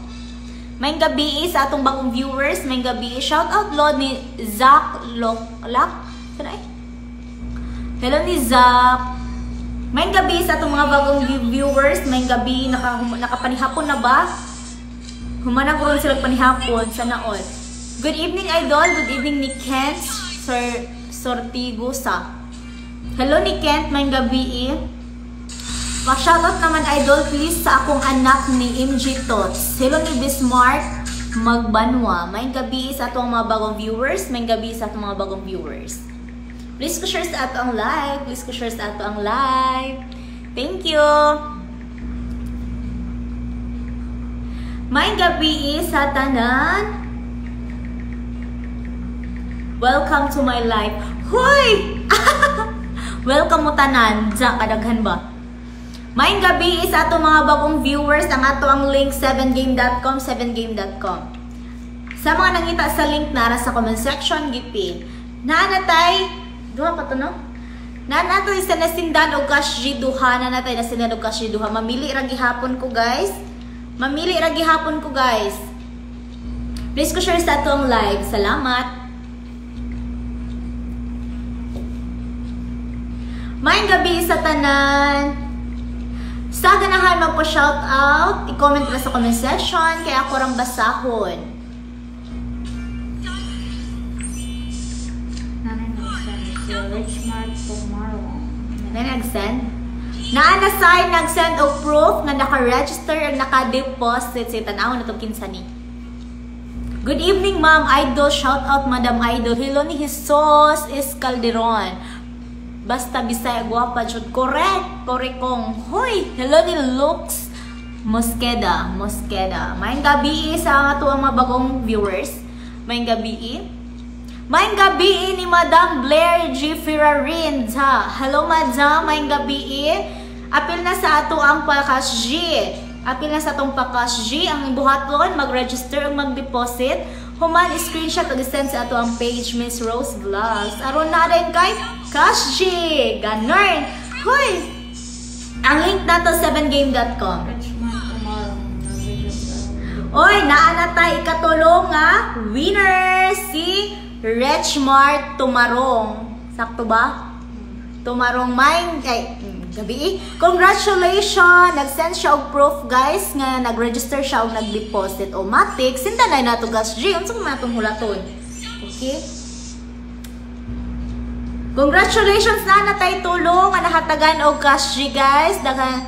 Maayong gabi sa atong bagong viewers, maayong gabi. Shout out Lord ni Zach Loklak. Hello ni Zach. Maayong gabi sa atong mga bagong viewers. Maayong gabi, nakapanihapon na ba? Humanap ko rin sila panihapon. Sana all. Good evening idol. Good evening ni Kent Sortigusa. Hello ni Kent, maayong gabi. Pa-shoutout naman idol please sa akong anak ni MJ Tots. Hello ni Bismarck Magbanwa. Maayong gabi sa atong mga bagong viewers. Maayong gabi sa atong mga bagong viewers. Please ko share sa ato ang live. Please ko share sa ato ang live. Thank you. Maayong gabi sa tanan. Welcome to my life. Hoy! Welcome mo tanan. Diyan kadaghan ba? Maayong gabi sa ato mga bagong viewers. Ang ato ang link 7game.com, 7game.com. Sa mga nangita sa link nara sa comment section, gipin. Naanatay duha pa to no? Naanatay sa nasindan og cash G duha, naanatay nasindan og cash G duha. Mamili ra gihapon ko guys. Mamili ra gihapon ko guys. Please ko share sa ato ang live. Salamat. Maayong gabi sa tanan. Sa ganahan magpa-shoutout, i-comment na sa comment section, kaya ako rang basahon. Richmart tomorrow. Nag-send? Naanasay nag-send og proof nga naka-register ang naka-deposit sa tanaw na itong kinsa ni. Good evening, Ma'am Idol. Shout out, Madam Idol. Hello ni Jesus is Calderon. Basta Bisaya, guwapa jud. Correct. Correct kong. Hoy! Hello ni Lux Mosqueda. Mayang gabi sa ato ang mga bagong viewers. Mayang gabi. Mayang gabi ni Madam Blair G. Ferrarin. Hello, Madam. Mayang gabi. Apil na sa ato ang Pakas G. Apil na sa atong Pakas G. Ang buhaton, mag-register, mag-deposit. Human, screenshot o send sa ato ang page, Miss Rose Vlogs. Aron na rin kay Cash G. Ganon. Hoy! Ang link na to, 7game.com. Richmart tomorrow. Oy, naanatay ikatulong nga winner si Richmart Tumarong. Sakto ba? Tumarong Mind. Gabi. Congratulations! Nag-send siya og proof, guys, nga nag-register siya og nag-deposit. O matik, sindanay na to, Gas G. Unsa man atong hulaton? Okay? Congratulations na natay tulong nga nahatagan og Gas G, guys. Dagan.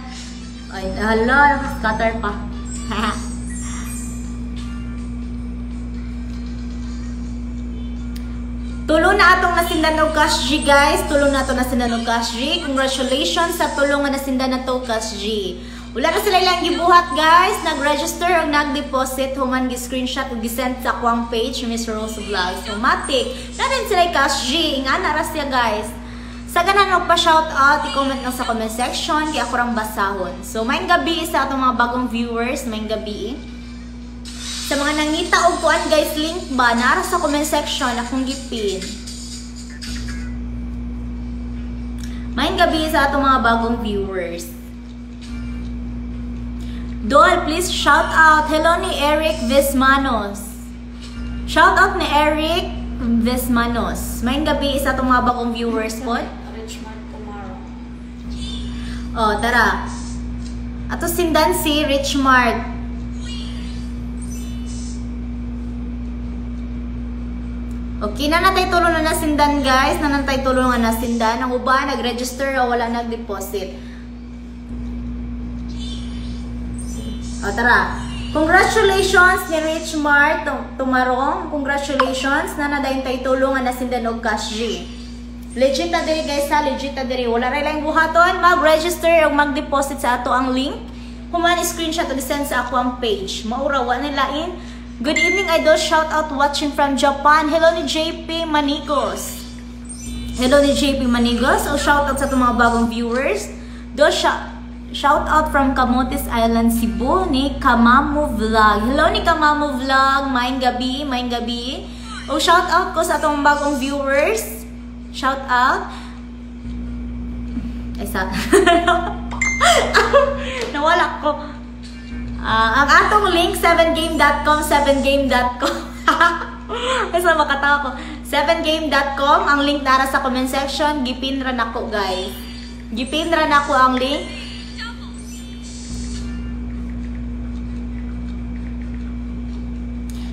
Ay, hala, scatter pa. Tulong na atong nasindan og Cash G, guys. Tulong na atong nasindan og Cash G. Congratulations sa tulong nga nasindan na to, Cash G. Wala na sila ilang gibuhat, guys. Nag-register o nag-deposit. Human gi-screenshot o gi-send sa akwang page, Miss Rose Vlogs. Automatic. Na rin sila Cash G. Nga naras siya, guys. Sa ganan og pa-shoutout, i-comment lang sa comment section. Kaya ako rang basahon. So, maying gabi sa atong mga bagong viewers. Maying gabi. Sa mga nangita og kuan, guys, link ba nara sa comment section akong gipin. Mayang gabi sa atong mga bagong viewers. Dol, please shout out. Hello ni Eric Vismanos. Shout out ni Eric Vismanos. Mayang gabi sa atong mga bagong viewers po. Richmart tomorrow. Oh, tara. Ato sindan si Richmart. Okay, nanatay tulong na nasindan, guys. Nanatay tulong na nasindan. Ang uba, nag-register o wala nag-deposit. O, tara. Congratulations ni Richmart Tumarong. Congratulations. Nanatay tulong na nasindan o Cash G. Legit na diri, guys, ha. Legit na diri. Wala rin lang buhaton. Mag-register o mag-deposit sa ato ang link. Human screenshot o send sa ako ang page. Maurawa nilain. Good evening, Idol. Shout out watching from Japan. Hello ni JP Manigos. Hello ni JP Manigos. O shout out sa itong mga bagong viewers. Do shout out from Camotes Island, Cebu ni Kamamu Vlog. Hello ni Kamamu Vlog. Maing gabi, maing gabi. O shout out ko sa itong bagong viewers. Shout out. Ay, sa nawala ko. Ang atong link, 7game.com, 7game.com. Kasi makatawa ko. 7game.com, ang link nara sa comment section. Gipinra na ko, guys. Gipinra na ko ang link.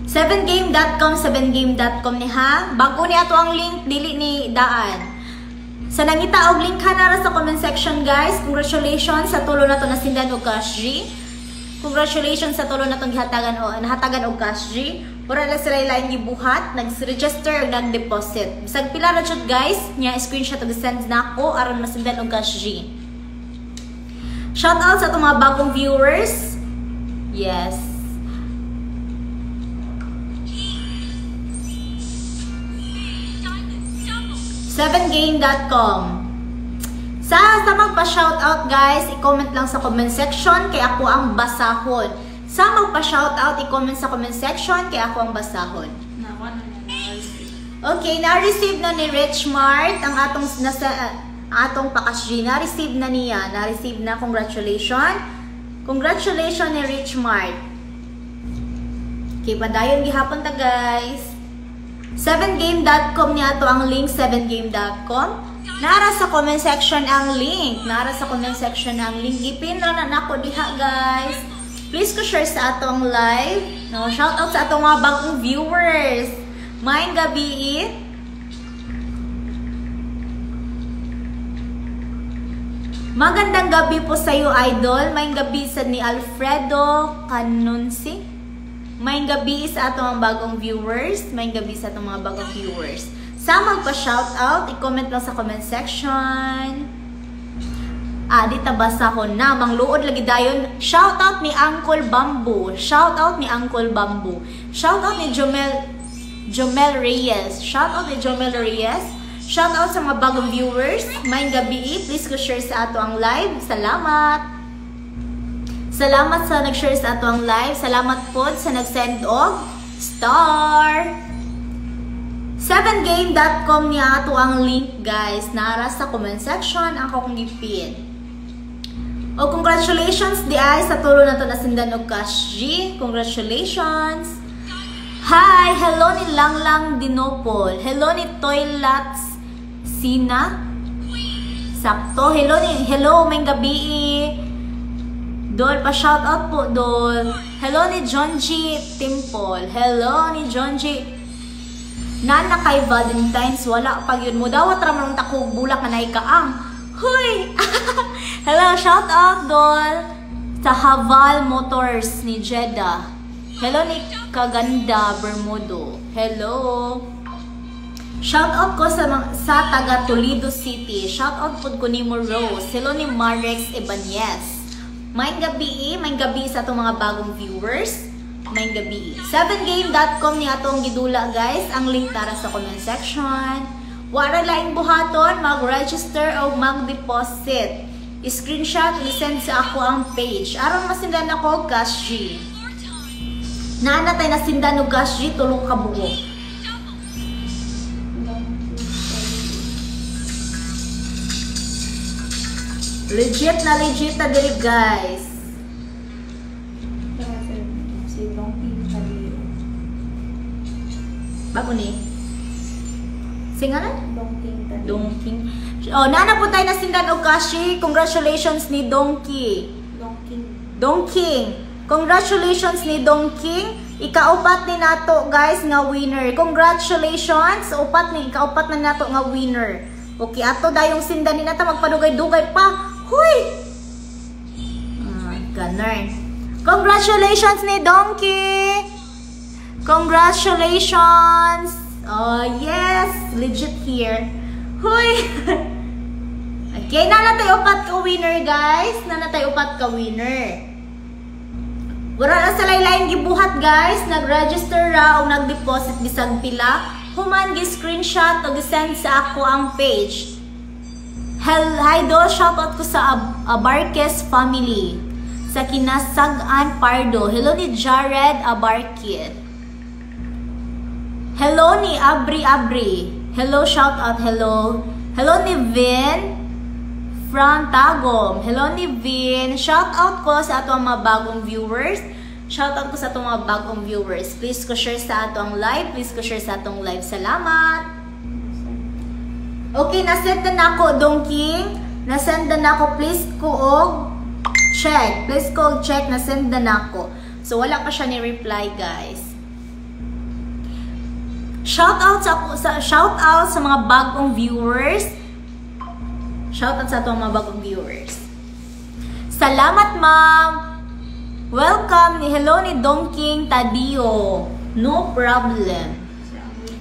.7game.com, 7game.com ni ha. Bago ni ato ang link, dili ni daan. Sa nangita og link ha nara sa comment section, guys. Congratulations sa tulo na to nasindan og Cash G. Congratulations sa tulo na itong nahatagan og Cash G. Wala na sila ilang gibuhat, nag-register o nag-deposit. Bisag pila na siya, guys, niya screenshot o send na ako aron masindan og Cash G. Shout out sa itong mga bagong viewers. Yes. .7game.com. Sa magpa-shoutout, guys, i-comment lang sa comment section kay ako ang basahon. Sa magpa-shoutout, i-comment sa comment section kay ako ang basahon. Okay, na-receive na ni Richmart ang atong Pakas G. Na-receive na niya. Na-receive na. Congratulations. Congratulations ni Richmart. Okay, padayon gihapon ta, guys. 7game.com niya to ang link, 7game.com. Nara sa comment section ang link. Nara sa comment section ang link. Ipin na nako diha guys. Please ko share sa atong live. No, shout out sa atong mga bagong viewers. Maayong gabi. Magandang gabi po sa iyo, idol. Maayong gabi sa ni Alfredo Canunsi. Maayong gabi sa atong mga bagong viewers. Maayong gabi sa atong mga bagong viewers. Sa magpa-shoutout, i-comment lang sa comment section. Di tabasa ko na. Mangluod lagi dayon. Shoutout ni Uncle Bamboo. Shoutout ni Uncle Bamboo. Shoutout ni Jomel Reyes. Shoutout ni Jomel Reyes. Shoutout sa mga bagong viewers. Maayong gabi. Please ko share sa ato ang live. Salamat. Salamat sa nag-share sa ato ang live. Salamat po sa nag-send og star. 7game.com niya ato ang link guys. Nara sa comment section ang akong gipin. O congratulations di ay sa tulo na to nasindan og Cash G. Congratulations. Hi, hello ni Langlang Dinopol. Hello ni Toilats Sina. Sakto. Hello may gabi. Dol pa shout out po dol. Hello ni John G Timple. Hello ni John G. Nana kay Valentine's wala pag yun mo dawat ra man takog bulak na naikaang. Huy. Hello, shout out dol sa Haval Motors ni Jeddah. Hello ni Kaganda Bermudo. Hello. Shout out ko sa taga Toledo City. Shout out po ko ni Rose. Hello ni Marex Ibanez. Maayong gabi sa atong mga bagong viewers. Maayong gabi. 7game.com ni atong gidula guys. Ang link tara sa comment section. Wala laing buhaton, mag-register o mag-deposit. I-screenshot, i-send sa ako ang page. Aron masindan ako, Cash G. Naanatay na sindan o Cash G, tulong ka buo. Legit na dili guys. Si Dongking Tadio. Bago ni? Singalan? Dongking Tadio. Dongking. Oh, nana po tayo na sindan o Kashi. Congratulations ni Dongki. Dongking. Congratulations ni Dongking. Ikaupat ni nato guys nga winner. Congratulations. Ikaupat na nato nga winner. Okay, ato dayong sindan ni nata magpadugay-dugay pa. Huy! Ganun. Congratulations ni Donkey! Congratulations! Oh, yes! Legit here. Huy! Okay, nanatay upat ka winner, guys. Nanatay upat ka winner. Wala na sa laylaing gibuhat, guys. Nag-register ra o nag-deposit bisag pila. Human gi-screenshot o gi-send sa ako ang page. Hi do, shoutout ko sa Abarquez family. Sa Kinasagan Pardo. Hello ni Jared Abarquez. Hello ni Abri. Hello, shoutout, hello. Hello ni Vin from Tagum. Hello ni Vin. Shoutout ko sa atong mga bagong viewers. Shoutout ko sa atong mga bagong viewers. Please ko share sa atong live. Please ko share sa atong live. Salamat. Okay, nasend na ako, Dongking. Nasend na ako. Please ko check. Please ko check. Nasend na ako. So, wala pa siya ni-reply, guys. Shoutout sa mga bagong viewers. Shoutout sa atong mga bagong viewers. Salamat, ma'am. Welcome. Hello ni Dongking Tadio. No problem.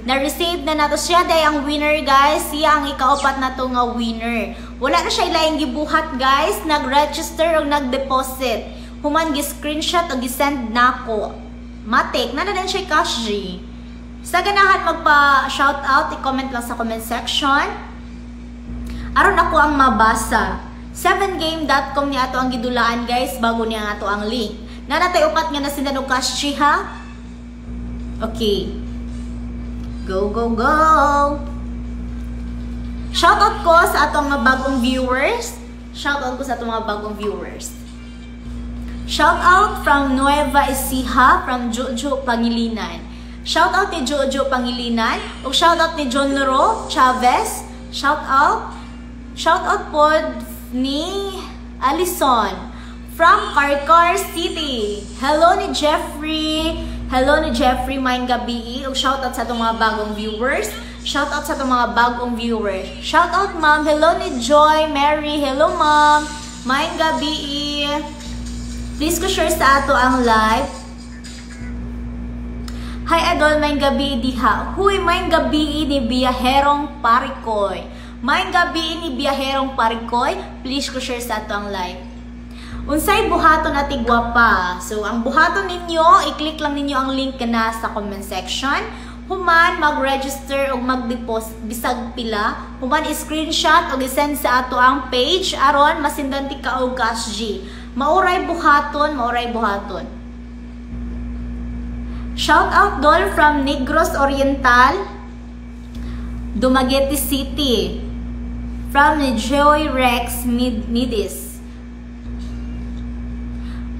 Na-receive na nato siya dahil ang winner guys. Siya ang ikaupat na to nga winner. Wala na siya ilayang gibuhat guys. Nag-register o nag-deposit. Human gi-screenshot o gi-send na ko. Matik. Na din siya Cash G. Sa ganahan magpa-shoutout, i-comment lang sa comment section. Aron ako ang mabasa. 7game.com ni ato ang gidulaan guys. Bago niya nga ato ang link. Nanatay upat nga na sinanong Cash G ha. Okay. Go, go, go! Shoutout ko sa atong mga bagong viewers. Shoutout ko sa atong mga bagong viewers. Shoutout from Nueva Ecija, from Jojo Pangilinan. Shoutout ni Jojo Pangilinan. O shoutout ni John Loro Chavez Shout out po ni Alison from Carcar City. Hello ni Jeffrey. Hello ni Jeffrey, maayong gabi. O shout out sa itong mga bagong viewers. Shout out sa itong mga bagong viewers. Shout out ma'am. Hello ni Joy, Mary. Hello ma'am. Maayong gabi. Please ko share sa ato ang live. Hi Idol, maayong gabi diha. Huy, maayong gabi ni Biyaherong Parikoy. Maayong gabi ni Biyaherong Parikoy. Please ko share sa ato ang live. Unsay buhaton ati gwapa. So, ang buhaton ninyo, i-click lang ninyo ang link na sa comment section. Human, mag-register o mag-deposit bisag pila. Human, i-screenshot o i-send sa ato ang page. Aron, masindanti ka o cash G. Mauray buhaton, mauray buhaton. Shout out dol from Negros Oriental, Dumaguete City. From Joy Rex Midis.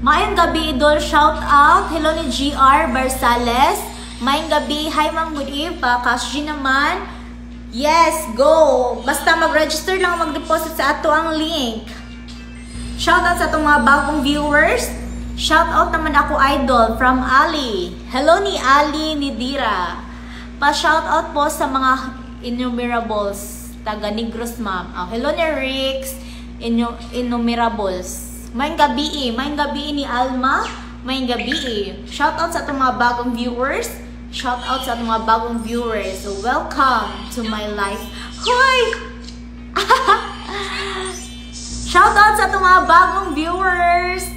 Maayong gabi idol, shout out. Hello ni GR Barsales. Maayong gabi. Hi ma'am, good eve. Cash G naman. Yes, go. Basta mag-register lang, mag-deposit sa ato ang link. Shout out sa itong mga bagong viewers. Shout out naman ako idol from Ali. Hello ni Ali Nidira. Pa-shout out po sa mga innumerables taga Negros ma'am. Hello ni Rix innumerables. Maayong gabi ni Alma. Maayong gabi. Shout out sa itong mga bagong viewers. Shout out sa itong mga bagong viewers. So welcome to my life. Hoy! Shout out sa itong mga bagong viewers.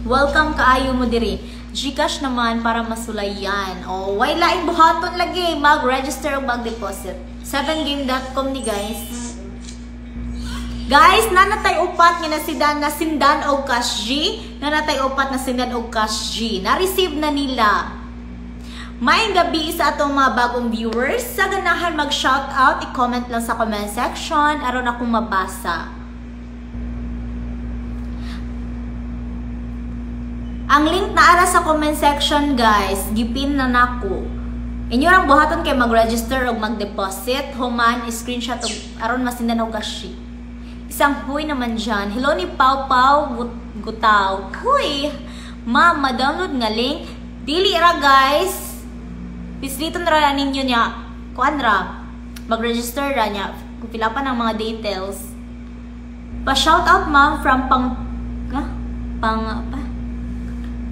Welcome kaayo mo diri. Gcash naman para masulayan. O, why laing buhaton lagi. Mag-register o mag-deposit. 7game.com ni guys. Guys, nanatay upat nga nasindan og cash G. Nanatay upat na sindan og cash G. Na-receive na nila. Maayong gabi sa atong mga bagong viewers. Sa ganahan mag-shoutout, i-comment lang sa comment section. Aron akong mabasa. Ang link na ara sa comment section, guys, gipin na nako. Inyo ang buhaton kay mag-register o mag-deposit. Human, screenshot og aron masindan og cash G. Isang huy naman dyan. Hello ni Pau Pau Gutaw. Huy! Ma'am, ma-download nga link. Dili ra guys. Pislito na ra ninyo niya. Kuan ra. Mag-register ra niya. Kupila pa ng mga details. Pa-shoutout ma'am from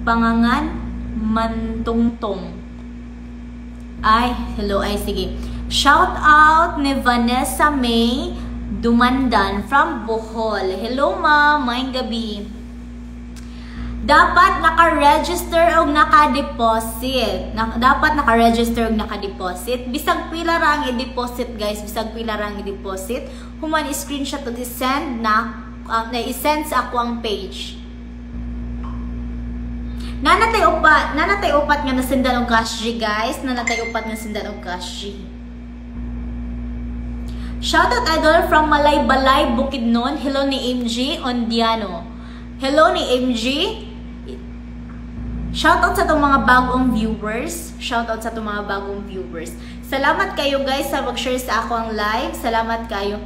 Pangangan Mantungtong. Ay, hello. Ay, sige. Shoutout ni Vanessa May Dumandan from Bohol. Hello ma'am, maayong gabi. Dapat naka-register o naka-deposit. Dapat naka-register o naka-deposit. Bisag pila ra ang i-deposit guys. Bisag pila ra ang i-deposit. Human i-screenshot o i-send i-send sa ako ang page. Nanatay upat nga nasindan og cash G guys. Nanatay upat nga nasindan og cash G. Shoutout idol from Malay-Balay, Bukidnon. Hello ni MG Ondiano. Hello ni MG. Shoutout sa itong mga bagong viewers. Shoutout sa itong mga bagong viewers. Salamat kayo guys sa mag-share sa ako ang live. Salamat kayo.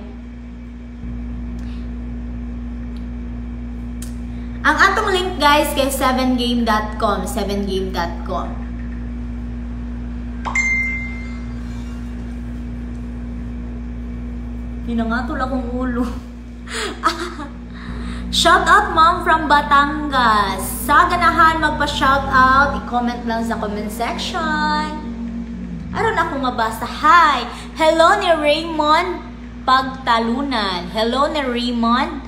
Ang atong link guys kay 7game.com. 7game.com. Hinangatol akong ulo. Shout out mom from Batangas. Sa ganahan magpa-shout out, i-comment lang sa comment section. Aron ako mabasa. Hi! Hello ni Raymond Pagtalunan. Hello ni Raymond.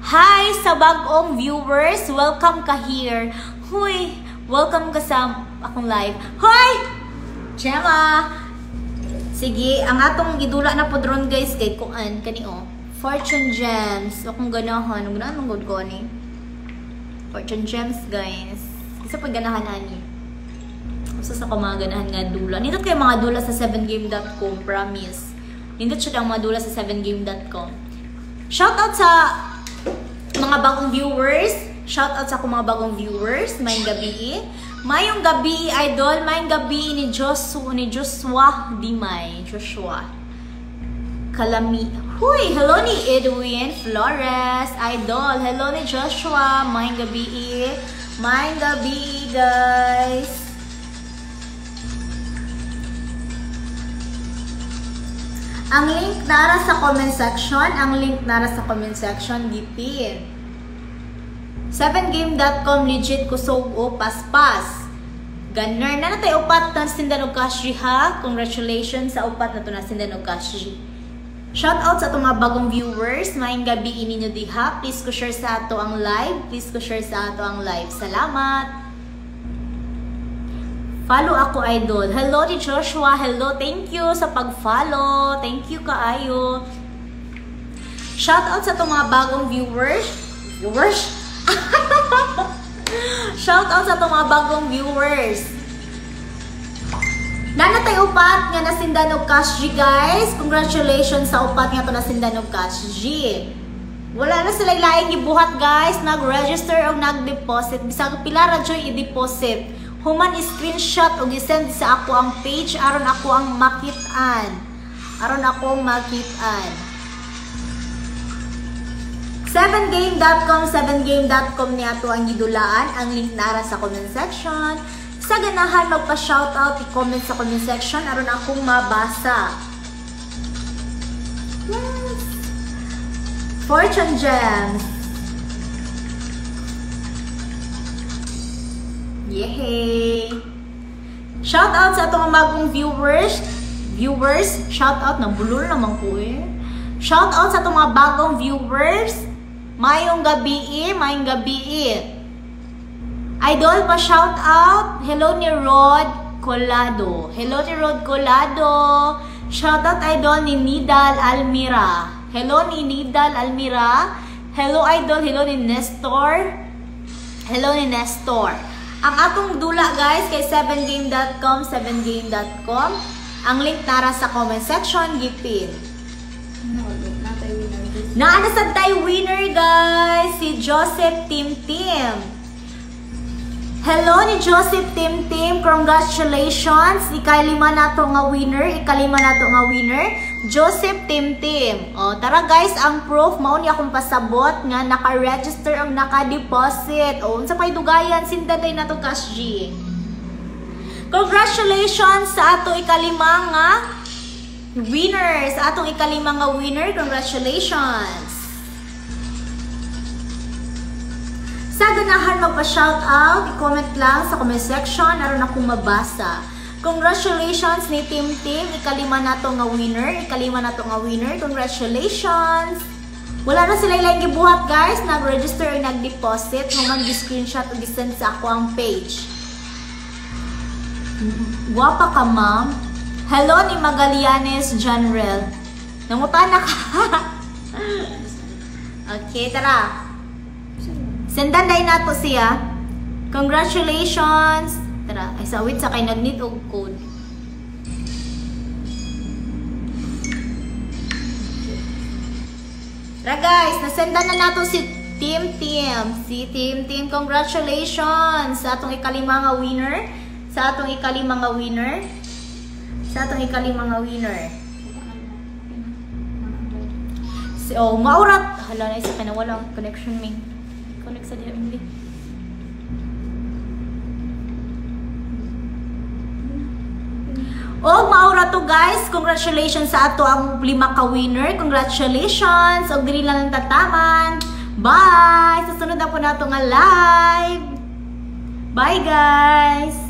Hi sa bagong viewers. Welcome ka here. Huy! Welcome ka sa akong live. Hoy! Gemma! Sige, ang atong gidula na po dron guys kay kuan kani Fortune Gems. Akong ganahan, ganahan mong good ko ni. Fortune Gems guys. Isa pa ganahan ani. Usa sa mga ganahan nga dula. Nindot kay mga dula sa 7game.com, promise. Nindot siya ang mga dula sa 7game.com. Shout out sa mga bagong viewers. Shout out sa akong mga bagong viewers. Mayong gabi. Mayong gabi, idol. Mayong gabi ni Joshua Dimay. Joshua. Kalami. Huy! Hello ni Edwin Flores. Idol. Hello ni Joshua. Maayong gabi. Maayong gabi, guys. Ang link nara sa comment section. Ang link nara sa comment section. Gipin. 7game.com legit kusog o paspas. Ganner na natay upat na sindan og cash ha. Congratulations sa upat na to na sindan og cash. Shout out sa itong mga bagong viewers. Maayong gabi ninyo diha. Please ko share sa ato ang live. Please ko share sa ato ang live. Salamat. Follow ako, idol. Hello ni Joshua. Hello. Thank you sa pag-follow. Thank you kaayo. Shout out sa itong mga bagong viewers. Shout out sa itong mga bagong viewers. Nanatay upat nga nasindan og cash G, guys. Congratulations sa upat nga to nasindan og cash G. Wala na sila laing gibuhat, guys. Nag-register o nag-deposit. Bisag pila ra joy i-deposit. Human screenshot o gi-send sa ako ang page aron ako ang makit-an. Aron ako ang makit-an. 7game.com niya to ang gidulaan. Ang link nara sa comment section. Sa ganahan, magpa-shoutout, i-comment sa comment section aron akong mabasa. Yes! Fortune Gems. Yehey! Shoutout sa itong magong viewers. Shoutout, nabulol naman ko eh. Shoutout sa itong mga bagong viewers. Mayong gabi. Idol, pa-shout out. Hello ni Rod Colado. Shout out, idol, ni Nidal Almira. Hello ni Nidal Almira. Hello, idol. Hello ni Nestor. Ang atong dula, guys, kay 7game.com. Ang link tara sa comment section. Gipin. Naana sa tayo winner, guys. Si Joseph Tim. Hello ni Joseph Tim. Congratulations. Ikalima na to nga winner. Joseph Tim. O, tara guys, ang proof mao ni akong pasabot nga naka-register ang naka-deposit. O, unsa pay dugayan sindaday na to cash G. Congratulations sa ato ikalima nga winner. Congratulations. Sa ganahan magpa-shoutout, i-comment lang sa comment section aron akong mabasa. Congratulations ni Tim. Ikalima na to nga winner. Congratulations. Wala na sila ilang gibuhat, guys. Nag-register o nag-deposit. Human gi-screenshot o gi-send sa ako ang page. Guwapa ka, ma'am. Hello ni Magallanes Janrel. Nangutan na ka. Okay, tara. Sendan day nato siya. Congratulations. Tara, ay sawit sa kay nag-need og code. Tara guys, nasendan na nato si Tim. Congratulations sa atong ikalima nga winner. So, maurat. Hala na isa ka na walang connection me. Connect sa DMV. O, maura to guys. Congratulations sa ato ang 5 ka winner. Congratulations. O, dili lang tataman. Bye! Susunod na po na ito nga live. Bye guys!